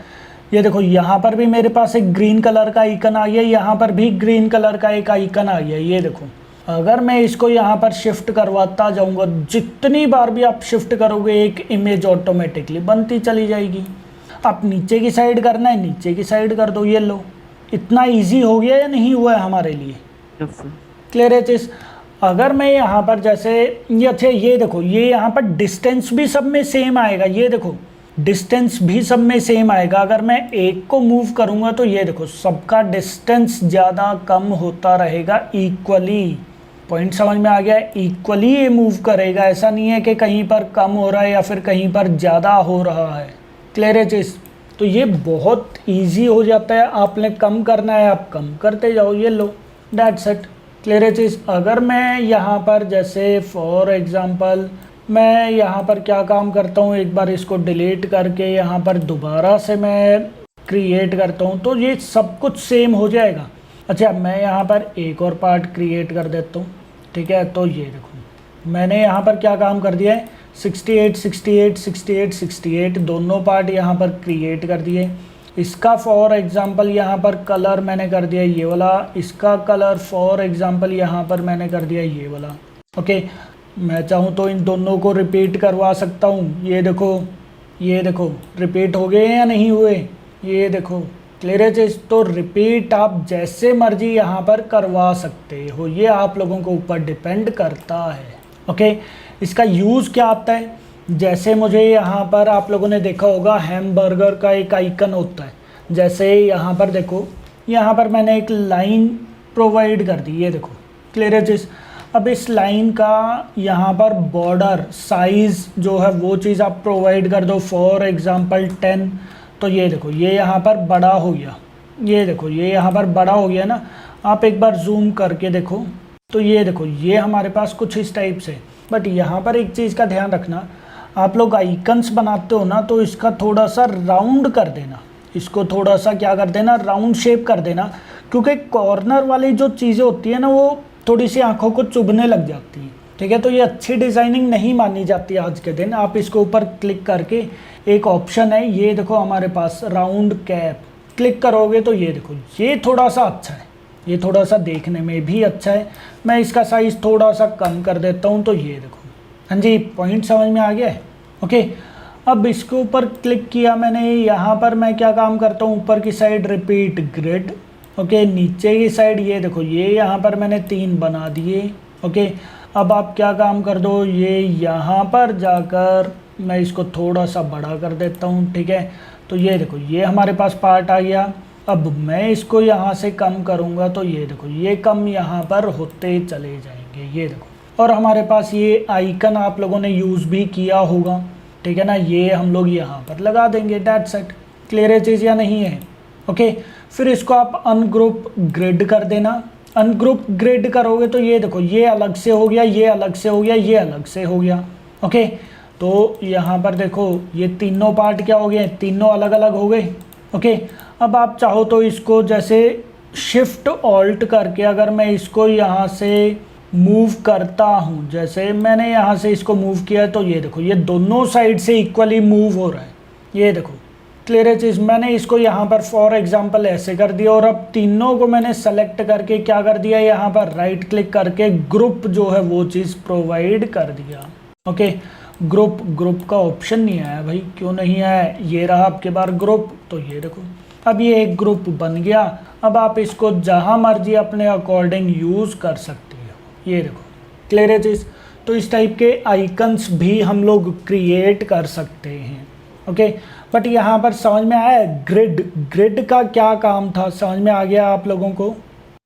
A: ये देखो यहाँ पर भी मेरे पास एक ग्रीन कलर का आइकन आ गया, यहाँ पर भी ग्रीन कलर का एक आइकन आ गया। ये देखो अगर मैं इसको यहाँ पर शिफ्ट करवाता जाऊँगा, जितनी बार भी आप शिफ्ट करोगे एक इमेज ऑटोमेटिकली बनती चली जाएगी। आप नीचे की साइड करना है, नीचे की साइड कर दो। ये लो, इतना इजी हो गया या नहीं हुआ है हमारे लिए? क्लियर है चीज़? अगर मैं यहाँ पर जैसे ये अच्छा ये देखो ये यहाँ पर डिस्टेंस भी सब में सेम आएगा। ये देखो डिस्टेंस भी सब में सेम आएगा। अगर मैं एक को मूव करूँगा तो ये देखो सबका डिस्टेंस ज़्यादा कम होता रहेगा इक्वली। पॉइंट समझ में आ गया? इक्वली ये मूव करेगा, ऐसा नहीं है कि कहीं पर कम हो रहा है या फिर कहीं पर ज़्यादा हो रहा है। क्लियर है चीज़? तो ये बहुत ईजी हो जाता है। आपने कम करना है आप कम करते जाओ, ये लो, दैट्स इट। क्लियर है चीज़? अगर मैं यहाँ पर जैसे फॉर एग्ज़ाम्पल मैं यहाँ पर क्या काम करता हूँ, एक बार इसको डिलीट करके यहाँ पर दोबारा से मैं क्रिएट करता हूँ तो ये सब कुछ सेम हो जाएगा। अच्छा, मैं यहाँ पर एक और पार्ट क्रिएट कर देता हूँ, ठीक है। तो ये देखो मैंने यहाँ पर क्या काम कर दिया है, 68 68 68 68 दोनों पार्ट यहाँ पर क्रिएट कर दिए। इसका फॉर एग्ज़ाम्पल यहाँ पर कलर मैंने कर दिया ये वाला, इसका कलर फॉर एग्ज़ाम्पल यहाँ पर मैंने कर दिया ये वाला। ओके, मैं चाहूँ तो इन दोनों को रिपीट करवा सकता हूँ। ये देखो रिपीट हो गए या नहीं हुए, ये देखो। क्लियर है चीज़? तो रिपीट आप जैसे मर्जी यहाँ पर करवा सकते हो, ये आप लोगों के ऊपर डिपेंड करता है। ओके, इसका यूज़ क्या आता है, जैसे मुझे यहाँ पर आप लोगों ने देखा होगा हैमबर्गर का एक आइकन होता है। जैसे यहाँ पर देखो, यहाँ पर मैंने एक लाइन प्रोवाइड कर दी, ये देखो। क्लियर है चीज़? अब इस लाइन का यहाँ पर बॉर्डर साइज़ जो है वो चीज़ आप प्रोवाइड कर दो, फॉर एग्ज़ाम्पल 10। तो ये देखो ये यहाँ पर बड़ा हो गया, ये देखो ये यहाँ पर बड़ा हो गया ना। आप एक बार जूम करके देखो तो ये देखो ये हमारे पास कुछ इस टाइप से। बट यहाँ पर एक चीज़ का ध्यान रखना, आप लोग आइकन्स बनाते हो ना तो इसका थोड़ा सा राउंड कर देना, इसको थोड़ा सा क्या कर देना, राउंड शेप कर देना। क्योंकि कॉर्नर वाली जो चीज़ें होती है ना वो थोड़ी सी आंखों को चुभने लग जाती है, ठीक है। तो ये अच्छी डिज़ाइनिंग नहीं मानी जाती आज के दिन। आप इसके ऊपर क्लिक करके एक ऑप्शन है, ये देखो हमारे पास राउंड कैप, क्लिक करोगे तो ये देखो ये थोड़ा सा अच्छा है, ये थोड़ा सा देखने में भी अच्छा है। मैं इसका साइज़ थोड़ा सा कम कर देता हूँ, तो ये देखो, हाँ जी पॉइंट समझ में आ गया है। ओके, अब इसके ऊपर क्लिक किया मैंने, यहाँ पर मैं क्या काम करता हूँ, ऊपर की साइड रिपीट ग्रिड। ओके, नीचे की साइड ये देखो, ये यहाँ पर मैंने 3 बना दिए। ओके, अब आप क्या काम कर दो, ये यहाँ पर जाकर मैं इसको थोड़ा सा बड़ा कर देता हूँ। ठीक है, तो ये देखो ये हमारे पास पार्ट आ गया। अब मैं इसको यहाँ से कम करूँगा तो ये देखो ये कम यहाँ पर होते चले जाएंगे, ये देखो। और हमारे पास ये आइकन आप लोगों ने यूज़ भी किया होगा, ठीक है ना, ये हम लोग यहाँ पर लगा देंगे। That's it. क्लियर है चीज़ या नहीं है? ओके, फिर इसको आप अनग्रुप ग्रिड कर देना। अनग्रुप ग्रिड करोगे तो ये देखो ये अलग से हो गया, ये अलग से हो गया, ये अलग से हो गया। ओके, तो यहाँ पर देखो ये तीनों पार्ट क्या हो गए, तीनों अलग अलग हो गए। ओके, अब आप चाहो तो इसको जैसे शिफ्ट ऑल्ट करके अगर मैं इसको यहाँ से मूव करता हूँ, जैसे मैंने यहाँ से इसको मूव किया, तो ये देखो ये दोनों साइड से इक्वली मूव हो रहा है, ये देखो। क्लियर है चीज़? मैंने इसको यहाँ पर फॉर एग्जांपल ऐसे कर दिया, और अब तीनों को मैंने सेलेक्ट करके क्या कर दिया, यहाँ पर राइट क्लिक करके ग्रुप जो है वो चीज़ प्रोवाइड कर दिया। ओके, ग्रुप का ऑप्शन नहीं आया भाई, क्यों नहीं आया, ये रहा आपके पास ग्रुप। तो ये देखो अब ये एक ग्रुप बन गया। अब आप इसको जहाँ मर्जी अपने अकॉर्डिंग यूज़ कर सकते हो, ये देखो। क्लियर है चीज़? तो इस टाइप के आइकन्स भी हम लोग क्रिएट कर सकते हैं। ओके, बट यहाँ पर समझ में आया ग्रिड का क्या काम था, समझ में आ गया आप लोगों को?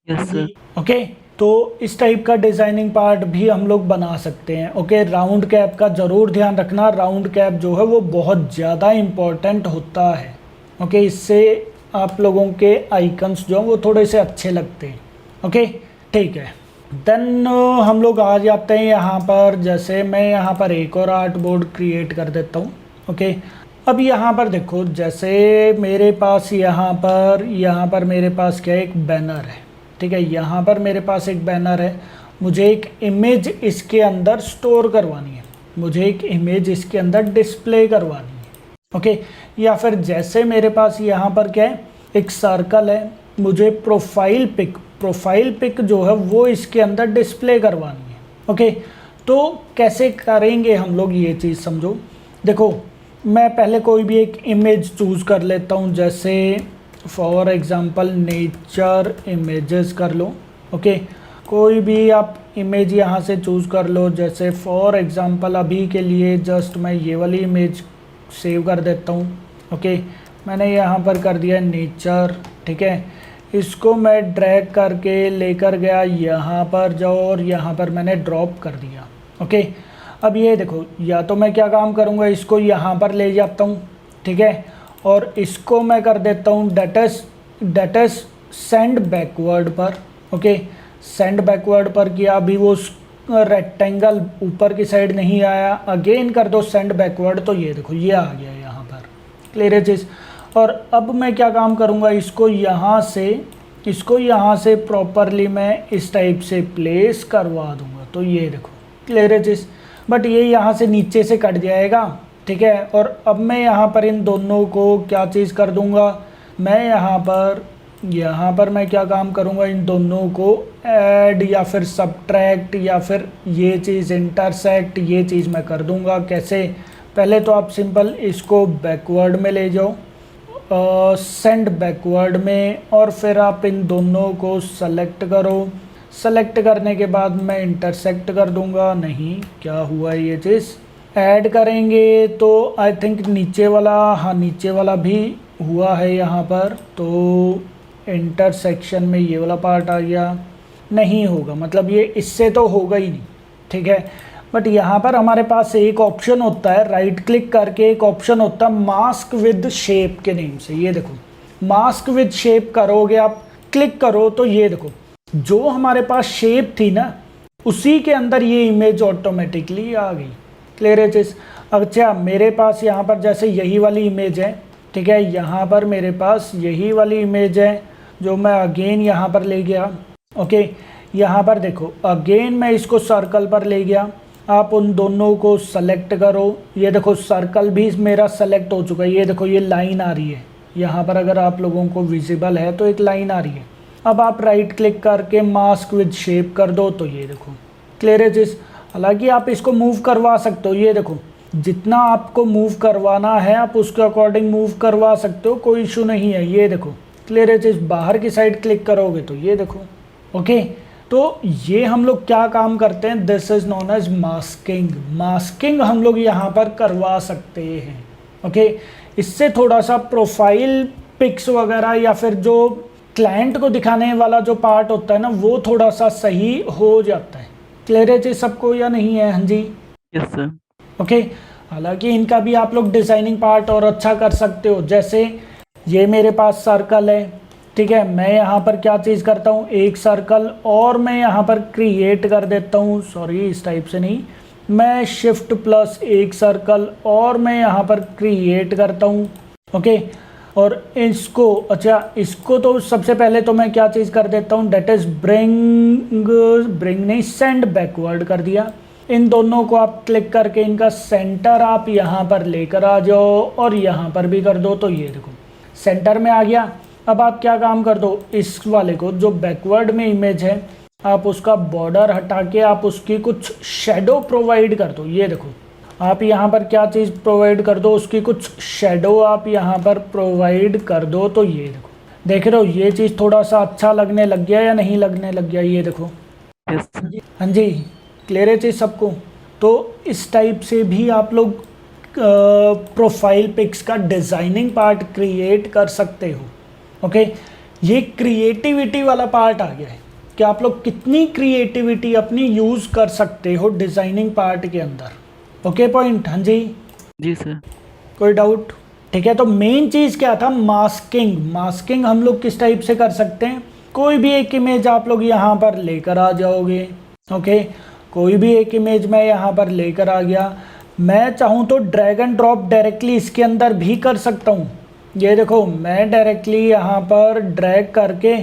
B: Yes sir.
A: ओके, तो इस टाइप का डिज़ाइनिंग पार्ट भी हम लोग बना सकते हैं। ओके, राउंड कैप का ज़रूर ध्यान रखना, राउंड कैप जो है वो बहुत ज़्यादा इम्पॉर्टेंट होता है। ओके, इससे आप लोगों के आइकन्स जो हैं वो थोड़े से अच्छे लगते हैं। ओके, ठीक है। देन हम लोग आ जाते हैं यहाँ पर, जैसे मैं यहाँ पर एक और आर्ट बोर्ड क्रिएट कर देता हूँ। ओके, अब यहाँ पर देखो, जैसे मेरे पास यहाँ पर मेरे पास क्या है, एक बैनर है। ठीक है, यहाँ पर मेरे पास एक बैनर है, मुझे एक इमेज इसके अंदर स्टोर करवानी है, मुझे एक इमेज इसके अंदर डिस्प्ले करवानी है। ओके, या फिर जैसे मेरे पास यहाँ पर क्या है, एक सर्कल है, मुझे प्रोफाइल पिक जो है वो इसके अंदर डिस्प्ले करवानी है। ओके, तो कैसे करेंगे हम लोग ये चीज़ समझो। देखो, मैं पहले कोई भी एक इमेज चूज़ कर लेता हूँ, जैसे फॉर एग्ज़ाम्पल नेचर इमेजेस कर लो। ओके, कोई भी आप इमेज यहाँ से चूज़ कर लो, जैसे फॉर एग्ज़ाम्पल अभी के लिए जस्ट मैं ये वाली इमेज सेव कर देता हूँ। ओके, मैंने यहाँ पर कर दिया नेचर। ठीक है, इसको मैं ड्रैग करके लेकर गया यहाँ पर जाओ, और यहाँ पर मैंने ड्रॉप कर दिया। ओके, अब ये देखो, या तो मैं क्या काम करूँगा, इसको यहाँ पर ले जाता हूँ। ठीक है, और इसको मैं कर देता हूँ डेट इज सेंड बैकवर्ड पर। ओके, सेंड बैकवर्ड पर किया, अभी वो रेक्टेंगल ऊपर की साइड नहीं आया, अगेन कर दो सेंड बैकवर्ड, तो ये देखो ये आ गया यहाँ पर। क्लियर है चीज़? और अब मैं क्या काम करूँगा, इसको यहाँ से प्रॉपरली मैं इस टाइप से प्लेस करवा दूँगा, तो ये देखो। क्लियर है चीज़? बट ये यहाँ से नीचे से कट जाएगा। ठीक है, और अब मैं यहाँ पर इन दोनों को क्या चीज़ कर दूँगा, मैं यहाँ पर मैं क्या काम करूँगा, इन दोनों को ऐड या फिर सब्ट्रैक्ट या फिर ये चीज़ इंटरसेक्ट, ये चीज़ मैं कर दूँगा। कैसे? पहले तो आप सिंपल इसको बैकवर्ड में ले जाओ, सेंड बैकवर्ड में, और फिर आप इन दोनों को सेलेक्ट करो। सेलेक्ट करने के बाद मैं इंटरसेक्ट कर दूँगा। नहीं, क्या हुआ ये चीज़, ऐड करेंगे तो आई थिंक नीचे वाला, हाँ नीचे वाला भी हुआ है यहाँ पर, तो इंटरसेक्शन में ये वाला पार्ट आ गया। नहीं होगा, मतलब ये इससे तो होगा ही नहीं। ठीक है, बट यहाँ पर हमारे पास एक ऑप्शन होता है, राइट क्लिक करके एक ऑप्शन होता है मास्क विद शेप के नेम से। ये देखो मास्क विद शेप करोगे आप, क्लिक करो तो ये देखो जो हमारे पास शेप थी ना, उसी के अंदर ये इमेज ऑटोमेटिकली आ गई। क्लियर है चीज़? अच्छा, मेरे पास यहाँ पर जैसे यही वाली इमेज है। ठीक है, यहाँ पर मेरे पास यही वाली इमेज है जो मैं अगेन यहाँ पर ले गया। ओके, यहाँ पर देखो अगेन मैं इसको सर्कल पर ले गया। आप उन दोनों को सेलेक्ट करो, ये देखो सर्कल भी मेरा सेलेक्ट हो चुका है, ये देखो ये लाइन आ रही है। यहाँ पर अगर आप लोगों को विजिबल है तो एक लाइन आ रही है। अब आप राइट क्लिक करके मास्क विद शेप कर दो तो ये देखो क्लियर एजेस। हालांकि आप इसको मूव करवा सकते हो, ये देखो जितना आपको मूव करवाना है आप उसके अकॉर्डिंग मूव करवा सकते हो, कोई इशू नहीं है। ये देखो क्लियर एजेस, बाहर की साइड क्लिक करोगे तो ये देखो। ओके, तो ये हम लोग क्या काम करते हैं, this is known as masking. Masking हम लोग यहाँ पर करवा सकते हैं। ओके, इससे थोड़ा सा प्रोफाइल पिक्स वगैरह या फिर जो क्लाइंट को दिखाने वाला जो पार्ट होता है ना वो थोड़ा सा सही हो जाता है। क्लियर है जी सबको या नहीं है? हाँ जी,
B: यस सर।
A: ओके। हालांकि इनका भी आप लोग डिज़ाइनिंग पार्ट और अच्छा कर सकते हो। जैसे ये मेरे पास सर्कल है, ठीक है, मैं यहाँ पर क्या चीज़ करता हूँ, एक सर्कल और मैं यहाँ पर क्रिएट कर देता हूँ, सॉरी इस टाइप से नहीं, मैं शिफ्ट प्लस एक सर्कल और मैं यहाँ पर क्रिएट करता हूँ। ओके, और इसको, अच्छा इसको तो सबसे पहले तो मैं क्या चीज़ कर देता हूँ, डेट इज ब्रिंग नहीं, सेंड बैकवर्ड कर दिया। इन दोनों को आप क्लिक करके इनका सेंटर आप यहाँ पर लेकर आ जाओ और यहाँ पर भी कर दो तो ये देखो सेंटर में आ गया। अब आप क्या काम कर दो, इस वाले को जो बैकवर्ड में इमेज है आप उसका बॉर्डर हटा के आप उसकी कुछ शेडो प्रोवाइड कर दो। ये देखो आप यहाँ पर क्या चीज़ प्रोवाइड कर दो, उसकी कुछ शेडो आप यहाँ पर प्रोवाइड कर दो तो ये देखो, देख रहे हो ये चीज़ थोड़ा सा अच्छा लगने लग गया या नहीं लगने लग गया? ये देखो
B: यस सर।
A: हाँ जी, क्लियर है चीज़ सबको? तो इस टाइप से भी आप लोग प्रोफाइल पिक्स का डिज़ाइनिंग पार्ट क्रिएट कर सकते हो। ओके, ये क्रिएटिविटी वाला पार्ट आ गया है कि आप लोग कितनी क्रिएटिविटी अपनी यूज़ कर सकते हो डिज़ाइनिंग पार्ट के अंदर। Okay point? हाँ जी,
B: जी सर।
A: कोई डाउट? ठीक है, तो मेन चीज़ क्या था, मास्किंग। मास्किंग हम लोग किस टाइप से कर सकते हैं, कोई भी एक इमेज आप लोग यहाँ पर लेकर आ जाओगे। ओके, कोई भी एक इमेज मैं यहाँ पर लेकर आ गया, मैं चाहूँ तो ड्रैग एंड ड्रॉप डायरेक्टली इसके अंदर भी कर सकता हूँ। ये देखो मैं डायरेक्टली यहाँ पर ड्रैग करके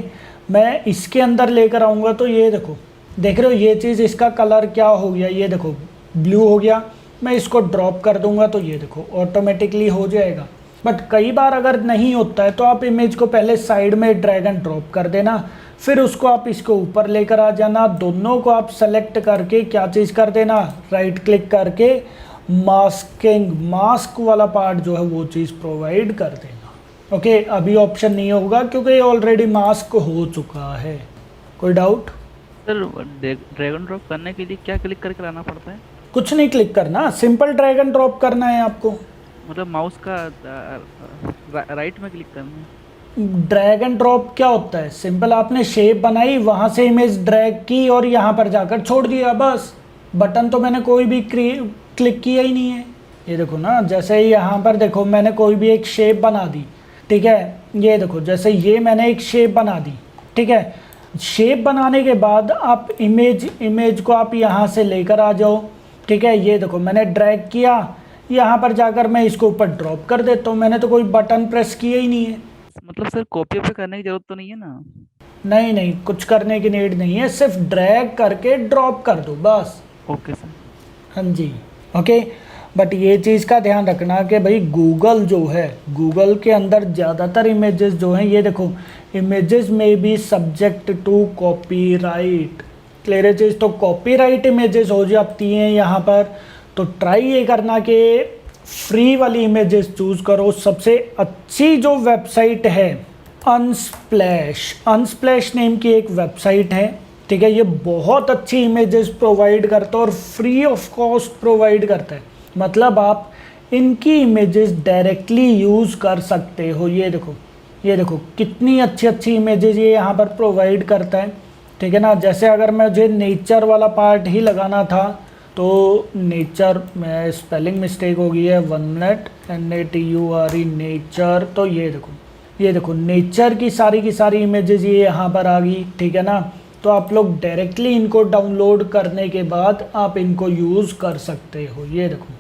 A: मैं इसके अंदर लेकर आऊँगा तो ये देखो, देख रहे हो ये चीज़, इसका कलर क्या हो गया, ये देखो ब्लू हो गया। मैं इसको ड्रॉप कर दूंगा तो ये देखो ऑटोमेटिकली हो जाएगा। बट कई बार अगर नहीं होता है तो आप इमेज को पहले साइड में ड्रैग एंड ड्रॉप कर देना, फिर उसको आप इसको ऊपर लेकर आ जाना, दोनों को आप सेलेक्ट करके क्या चीज़ कर देना, राइट क्लिक करके मास्किंग, मास्क वाला पार्ट जो है वो चीज़ प्रोवाइड कर देना। ओके, अभी ऑप्शन नहीं होगा क्योंकि ये ऑलरेडी मास्क हो चुका है। कोई doubt?
B: Sir drag and drop करने के लिए क्या क्लिक करके लाना पड़ता है?
A: कुछ नहीं क्लिक करना, सिंपल ड्रैग एंड ड्रॉप करना है आपको।
B: मतलब माउस का राइट में क्लिक करना है?
A: ड्रैग एंड ड्रॉप क्या होता है, सिंपल आपने शेप बनाई, वहां से इमेज ड्रैग की और यहाँ पर जाकर छोड़ दिया, बस। बटन तो मैंने कोई भी क्लिक किया ही नहीं है। ये देखो ना, जैसे यहाँ पर देखो मैंने कोई भी एक शेप बना दी, ठीक है, ये देखो जैसे ये मैंने एक शेप बना दी, ठीक है। शेप बनाने के बाद आप इमेज को आप यहाँ से लेकर आ जाओ, ठीक है। ये देखो मैंने ड्रैग किया, यहाँ पर जाकर मैं इसको ऊपर ड्रॉप कर देता हूँ, मैंने तो कोई बटन प्रेस किया ही नहीं है।
B: मतलब सर कॉपी पे करने की जरूरत तो नहीं है ना?
A: नहीं नहीं, कुछ करने की नीड नहीं है, सिर्फ ड्रैग करके ड्रॉप कर दो बस।
B: Okay sir.
A: हाँ जी, ओके। बट ये चीज़ का ध्यान रखना कि भाई गूगल जो है, गूगल के अंदर ज़्यादातर इमेजेस जो हैं, ये देखो इमेजेस में भी सब्जेक्ट टू कॉपीराइट। क्लियर चीज़, तो कॉपीराइट इमेजेस हो जाती हैं यहाँ पर। तो ट्राई ये करना कि फ्री वाली इमेजेस चूज़ करो। सबसे अच्छी जो वेबसाइट है अनस्प्लैश नेम की एक वेबसाइट है, ठीक है। ये बहुत अच्छी इमेजेस प्रोवाइड करता है और फ्री ऑफ कॉस्ट प्रोवाइड करता है, मतलब आप इनकी इमेजेस डायरेक्टली यूज़ कर सकते हो। ये देखो कितनी अच्छी अच्छी इमेजेस ये यहाँ पर प्रोवाइड करता है, ठीक है ना। जैसे अगर मुझे नेचर वाला पार्ट ही लगाना था तो नेचर में स्पेलिंग मिस्टेक हो गई है, 1 मिनट, NATURE नेचर। तो ये देखो नेचर की सारी इमेजेस ये यहाँ पर आ गई, ठीक है ना। तो आप लोग डायरेक्टली इनको डाउनलोड करने के बाद आप इनको यूज़ कर सकते हो। ये देखो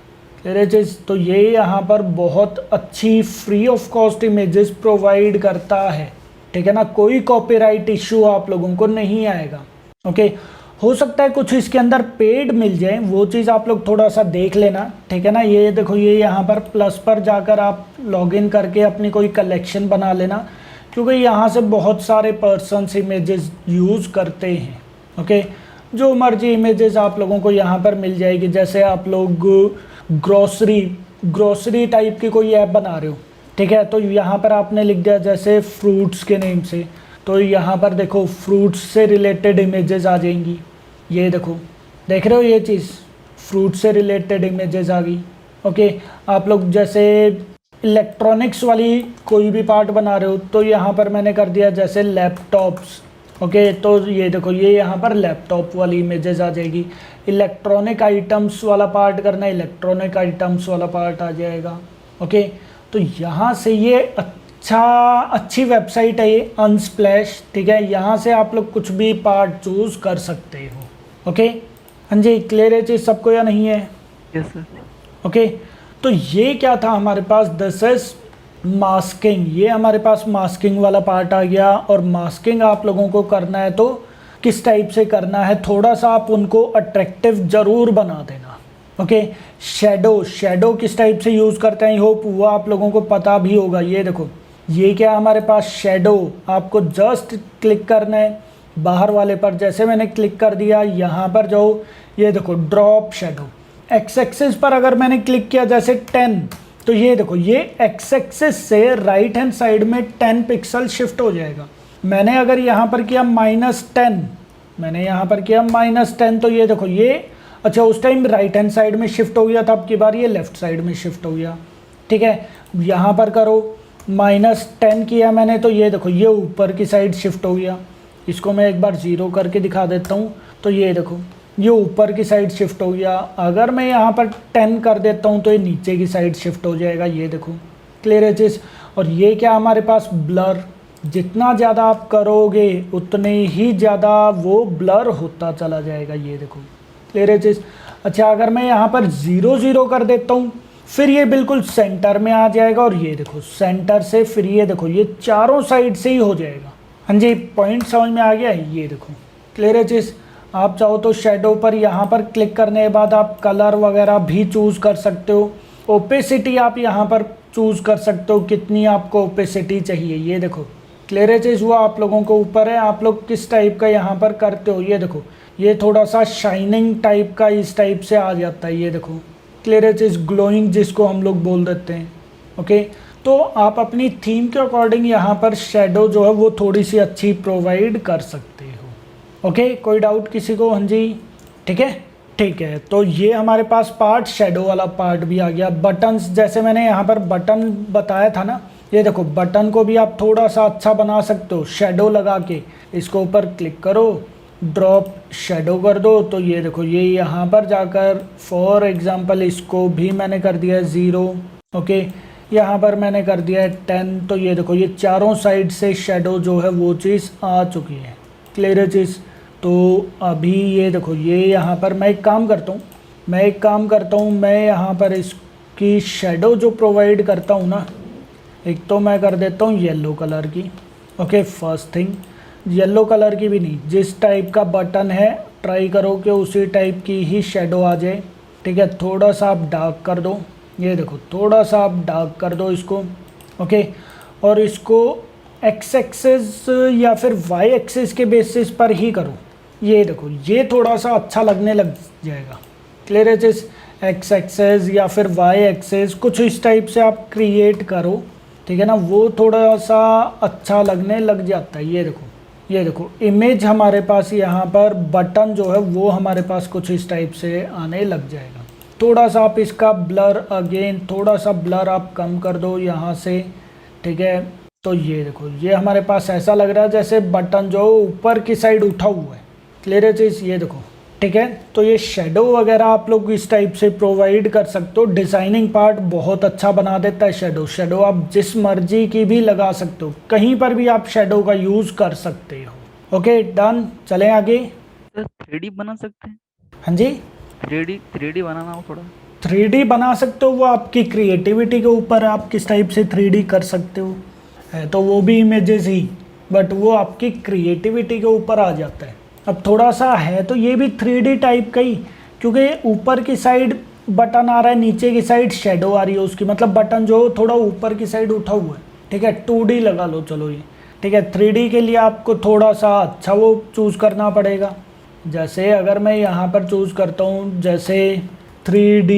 A: तेरे चीज़, तो ये यहाँ पर बहुत अच्छी free of cost images provide करता है, ठीक है ना। कोई कॉपीराइट इशू आप लोगों को नहीं आएगा। ओके, हो सकता है कुछ इसके अंदर पेड मिल जाए, वो चीज़ आप लोग थोड़ा सा देख लेना, ठीक है ना। ये देखो ये यहाँ पर प्लस पर जाकर आप लॉगिन करके अपनी कोई कलेक्शन बना लेना, क्योंकि यहाँ से बहुत सारे पर्सन्स इमेजेस यूज़ करते हैं। ओके, जो मर्जी इमेजेस आप लोगों को यहाँ पर मिल जाएगी। जैसे आप लोग ग्रोसरी टाइप की कोई ऐप बना रहे हो, ठीक है, तो यहाँ पर आपने लिख दिया जैसे फ्रूट्स के नेम से, तो यहाँ पर देखो फ्रूट्स से रिलेटेड इमेजेस आ जाएंगी। ये देखो, देख रहे हो ये चीज़, फ्रूट से रिलेटेड इमेजेस आ गई। ओके, आप लोग जैसे इलेक्ट्रॉनिक्स वाली कोई भी पार्ट बना रहे हो, तो यहाँ पर मैंने कर दिया जैसे लैपटॉप्स। ओके, तो ये देखो ये यहाँ पर लैपटॉप वाली इमेजेस आ जाएगी। इलेक्ट्रॉनिक आइटम्स वाला पार्ट करना है, इलेक्ट्रॉनिक आइटम्स वाला पार्ट आ जाएगा। ओके, तो यहाँ से ये अच्छी वेबसाइट है ये अनस्प्लैश, ठीक है। यहाँ से आप लोग कुछ भी पार्ट चूज़ कर सकते हो। ओके, हाँ जी, क्लियर है चीज़ सबको या नहीं है?
B: Yes sir.
A: ओके, तो ये क्या था हमारे पास, दिस इज मास्किंग। ये हमारे पास मास्किंग वाला पार्ट आ गया। और मास्किंग आप लोगों को करना है तो किस टाइप से करना है, थोड़ा सा आप उनको अट्रैक्टिव ज़रूर बना देना। ओके, शेडो किस टाइप से यूज़ करते हैं, आई होप वो आप लोगों को पता भी होगा। ये देखो ये क्या हमारे पास शेडो, आपको जस्ट क्लिक करना है बाहर वाले पर। जैसे मैंने क्लिक कर दिया, यहाँ पर जाओ, ये देखो ड्रॉप शेडो। एक्स एक्सिस पर अगर मैंने क्लिक किया जैसे 10, तो ये देखो ये एक्स एक्सिस से राइट हैंड साइड में 10 पिक्सल शिफ्ट हो जाएगा। मैंने अगर यहाँ पर किया -10, मैंने यहाँ पर किया -10, तो ये देखो ये अच्छा उस टाइम राइट हैंड साइड में शिफ्ट हो गया था, अब की बार ये लेफ्ट साइड में शिफ्ट हो गया। ठीक है, यहाँ पर करो -10 किया मैंने, तो ये देखो ये ऊपर की साइड शिफ्ट हो गया। इसको मैं एक बार 0 करके दिखा देता हूँ, तो ये देखो ये ऊपर की साइड शिफ्ट हो गया। अगर मैं यहाँ पर 10 कर देता हूँ तो ये नीचे की साइड शिफ्ट हो जाएगा। ये देखो क्लियर है चीज़। और ये क्या हमारे पास ब्लर, जितना ज़्यादा आप करोगे उतने ही ज़्यादा वो ब्लर होता चला जाएगा। ये देखो क्लियर है चीज़। अच्छा, अगर मैं यहाँ पर 0 कर देता हूँ, फिर ये बिल्कुल सेंटर में आ जाएगा। और ये देखो सेंटर से फिर ये देखो ये चारों साइड से ही हो जाएगा। हाँ जी, पॉइंट समझ में आ गया है? ये देखो क्लियर है चीज़। आप चाहो तो शेडो पर यहाँ पर क्लिक करने के बाद आप कलर वगैरह भी चूज़ कर सकते हो। ओपेसिटी आप यहाँ पर चूज़ कर सकते हो, कितनी आपको ओपेसिटी चाहिए। ये देखो क्लियर है चीज़, वो आप लोगों को ऊपर है, आप लोग किस टाइप का यहाँ पर करते हो। ये देखो ये थोड़ा सा शाइनिंग टाइप का इस टाइप से आ जाता है। ये देखो क्लियर है चीज़, ग्लोइंग जिसको हम लोग बोल देते हैं। ओके, तो आप अपनी थीम के अकॉर्डिंग यहाँ पर शेडो जो है वो थोड़ी सी अच्छी प्रोवाइड कर सकते हो। ओके, कोई डाउट किसी को? हाँ जी, ठीक है ठीक है। तो ये हमारे पास पार्ट शेडो वाला पार्ट भी आ गया। बटन्स, जैसे मैंने यहाँ पर बटन बताया था ना, ये देखो बटन को भी आप थोड़ा सा अच्छा बना सकते हो शेडो लगा के। इसको ऊपर क्लिक करो, ड्रॉप शेडो कर दो, तो ये देखो ये यहाँ पर जाकर फॉर एग्जांपल इसको भी मैंने कर दिया है 0। ओके, यहाँ पर मैंने कर दिया है 10, तो ये देखो ये चारों साइड से शेडो जो है वो चीज़ आ चुकी है। क्लियर है चीज़। तो अभी ये देखो ये यहाँ पर मैं एक काम करता हूँ, मैं यहाँ पर इसकी शेडो जो प्रोवाइड करता हूँ ना, एक तो मैं कर देता हूँ येलो कलर की। Okay, first thing yellow colour की भी नहीं, जिस टाइप का बटन है ट्राई करो कि उसी टाइप की ही शेडो आ जाए। ठीक है, थोड़ा सा आप डार्क कर दो। ये देखो थोड़ा सा आप डार्क कर दो इसको। ओके, और इसको एक्स एक्सिस या फिर वाई एक्सिस के बेसिस पर ही करो। ये देखो ये थोड़ा सा अच्छा लगने लग जाएगा। क्लियर है चीज़। एक्स एक्सिस या फिर वाई एक्सिस कुछ इस टाइप से आप क्रिएट करो, ठीक है ना, वो थोड़ा सा अच्छा लगने लग जाता है। ये देखो इमेज हमारे पास यहाँ पर बटन जो है वो हमारे पास कुछ इस टाइप से आने लग जाएगा। थोड़ा सा आप इसका ब्लर, अगेन थोड़ा सा ब्लर आप कम कर दो यहाँ से। ठीक है, तो ये देखो ये हमारे पास ऐसा लग रहा है जैसे बटन जो ऊपर की साइड उठा हुआ है। क्लियर है चीज़। ये देखो ठीक है, तो ये शेडो वगैरह आप लोग इस टाइप से प्रोवाइड कर सकते हो। डिज़ाइनिंग पार्ट बहुत अच्छा बना देता है शेडो आप जिस मर्जी की भी लगा सकते हो, कहीं पर भी आप शेडो का यूज़ कर सकते हो। ओके डन, चलें आगे।
B: सर 3D बना सकते हैं?
A: हाँ जी,
B: 3D बनाना हो थोड़ा।
A: 3D बना सकते हो, वो आपकी क्रिएटिविटी के ऊपर है, आप किस टाइप से 3D कर सकते हो। है तो वो भी इमेजेस ही, बट वो आपकी क्रिएटिविटी के ऊपर आ जाता है। अब थोड़ा सा है तो ये भी 3D टाइप का ही, क्योंकि ऊपर की साइड बटन आ रहा है, नीचे की साइड शेडो आ रही है उसकी, मतलब बटन जो थोड़ा ऊपर की साइड उठा हुआ है, ठीक है। 2D लगा लो चलो ये, ठीक है। 3D के लिए आपको थोड़ा सा अच्छा वो चूज़ करना पड़ेगा। जैसे अगर मैं यहाँ पर चूज़ करता हूँ, जैसे 3D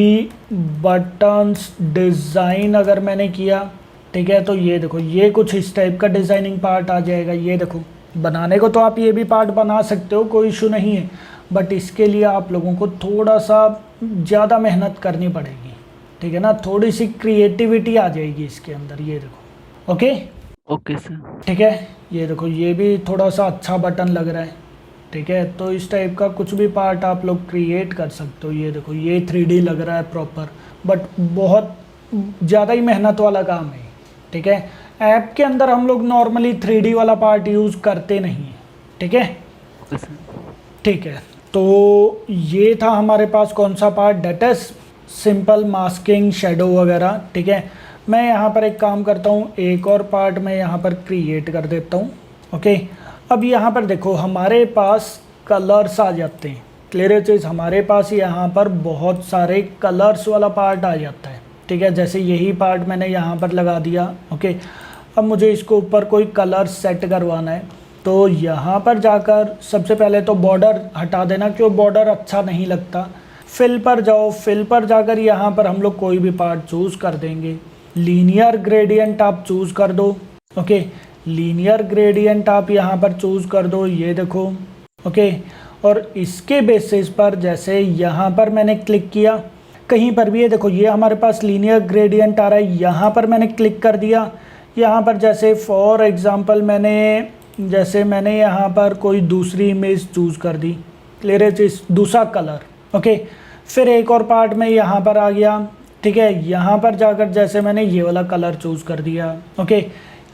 A: बटन्स डिज़ाइन अगर मैंने किया, ठीक है, तो ये देखो ये कुछ इस टाइप का डिज़ाइनिंग पार्ट आ जाएगा। ये देखो, बनाने को तो आप ये भी पार्ट बना सकते हो, कोई इशू नहीं है, बट इसके लिए आप लोगों को थोड़ा सा ज़्यादा मेहनत करनी पड़ेगी, ठीक है ना। थोड़ी सी क्रिएटिविटी आ जाएगी इसके अंदर। ये देखो, ओके
B: ओके सर।
A: ठीक है। ये देखो ये भी थोड़ा सा अच्छा बटन लग रहा है, ठीक है। तो इस टाइप का कुछ भी पार्ट आप लोग क्रिएट कर सकते हो। ये देखो ये 3D लग रहा है प्रॉपर, बट बहुत ज़्यादा ही मेहनत वाला काम है, ठीक है। ऐप के अंदर हम लोग नॉर्मली 3D वाला पार्ट यूज़ करते नहीं हैं, ठीक है।
B: Okay sir.
A: ठीक है, तो ये था हमारे पास कौन सा part, that is simple masking, shadow वगैरह, ठीक है। मैं यहाँ पर एक काम करता हूँ, एक और पार्ट मैं यहाँ पर क्रिएट कर देता हूँ, ओके। अब यहाँ पर देखो हमारे पास कलर्स आ जाते हैं, क्लियर है चीज़। हमारे पास यहाँ पर बहुत सारे कलर्स वाला पार्ट आ जाता है, ठीक है। जैसे यही पार्ट मैंने यहाँ पर लगा दिया, ओके। अब मुझे इसको ऊपर कोई कलर सेट करवाना है, तो यहाँ पर जाकर सबसे पहले तो बॉर्डर हटा देना, क्यों बॉर्डर अच्छा नहीं लगता। फिल पर जाओ, फिल पर जाकर यहाँ पर हम लोग कोई भी पार्ट चूज़ कर देंगे। लीनियर ग्रेडियंट आप चूज़ कर दो, ओके। लीनियर ग्रेडियंट आप यहाँ पर चूज़ कर दो, ये देखो, ओके। और इसके बेसिस पर जैसे यहाँ पर मैंने क्लिक किया, कहीं पर भी ये देखो ये हमारे पास लीनियर ग्रेडियंट आ रहा है, यहाँ पर मैंने क्लिक कर दिया। यहाँ पर जैसे फॉर एग्ज़ाम्पल मैंने यहाँ पर कोई दूसरी इमेज चूज़ कर दी, क्लियर है चीज़, दूसरा कलर, ओके। फिर एक और पार्ट में यहाँ पर आ गया, ठीक है। यहाँ पर जाकर जैसे मैंने ये वाला कलर चूज़ कर दिया, ओके।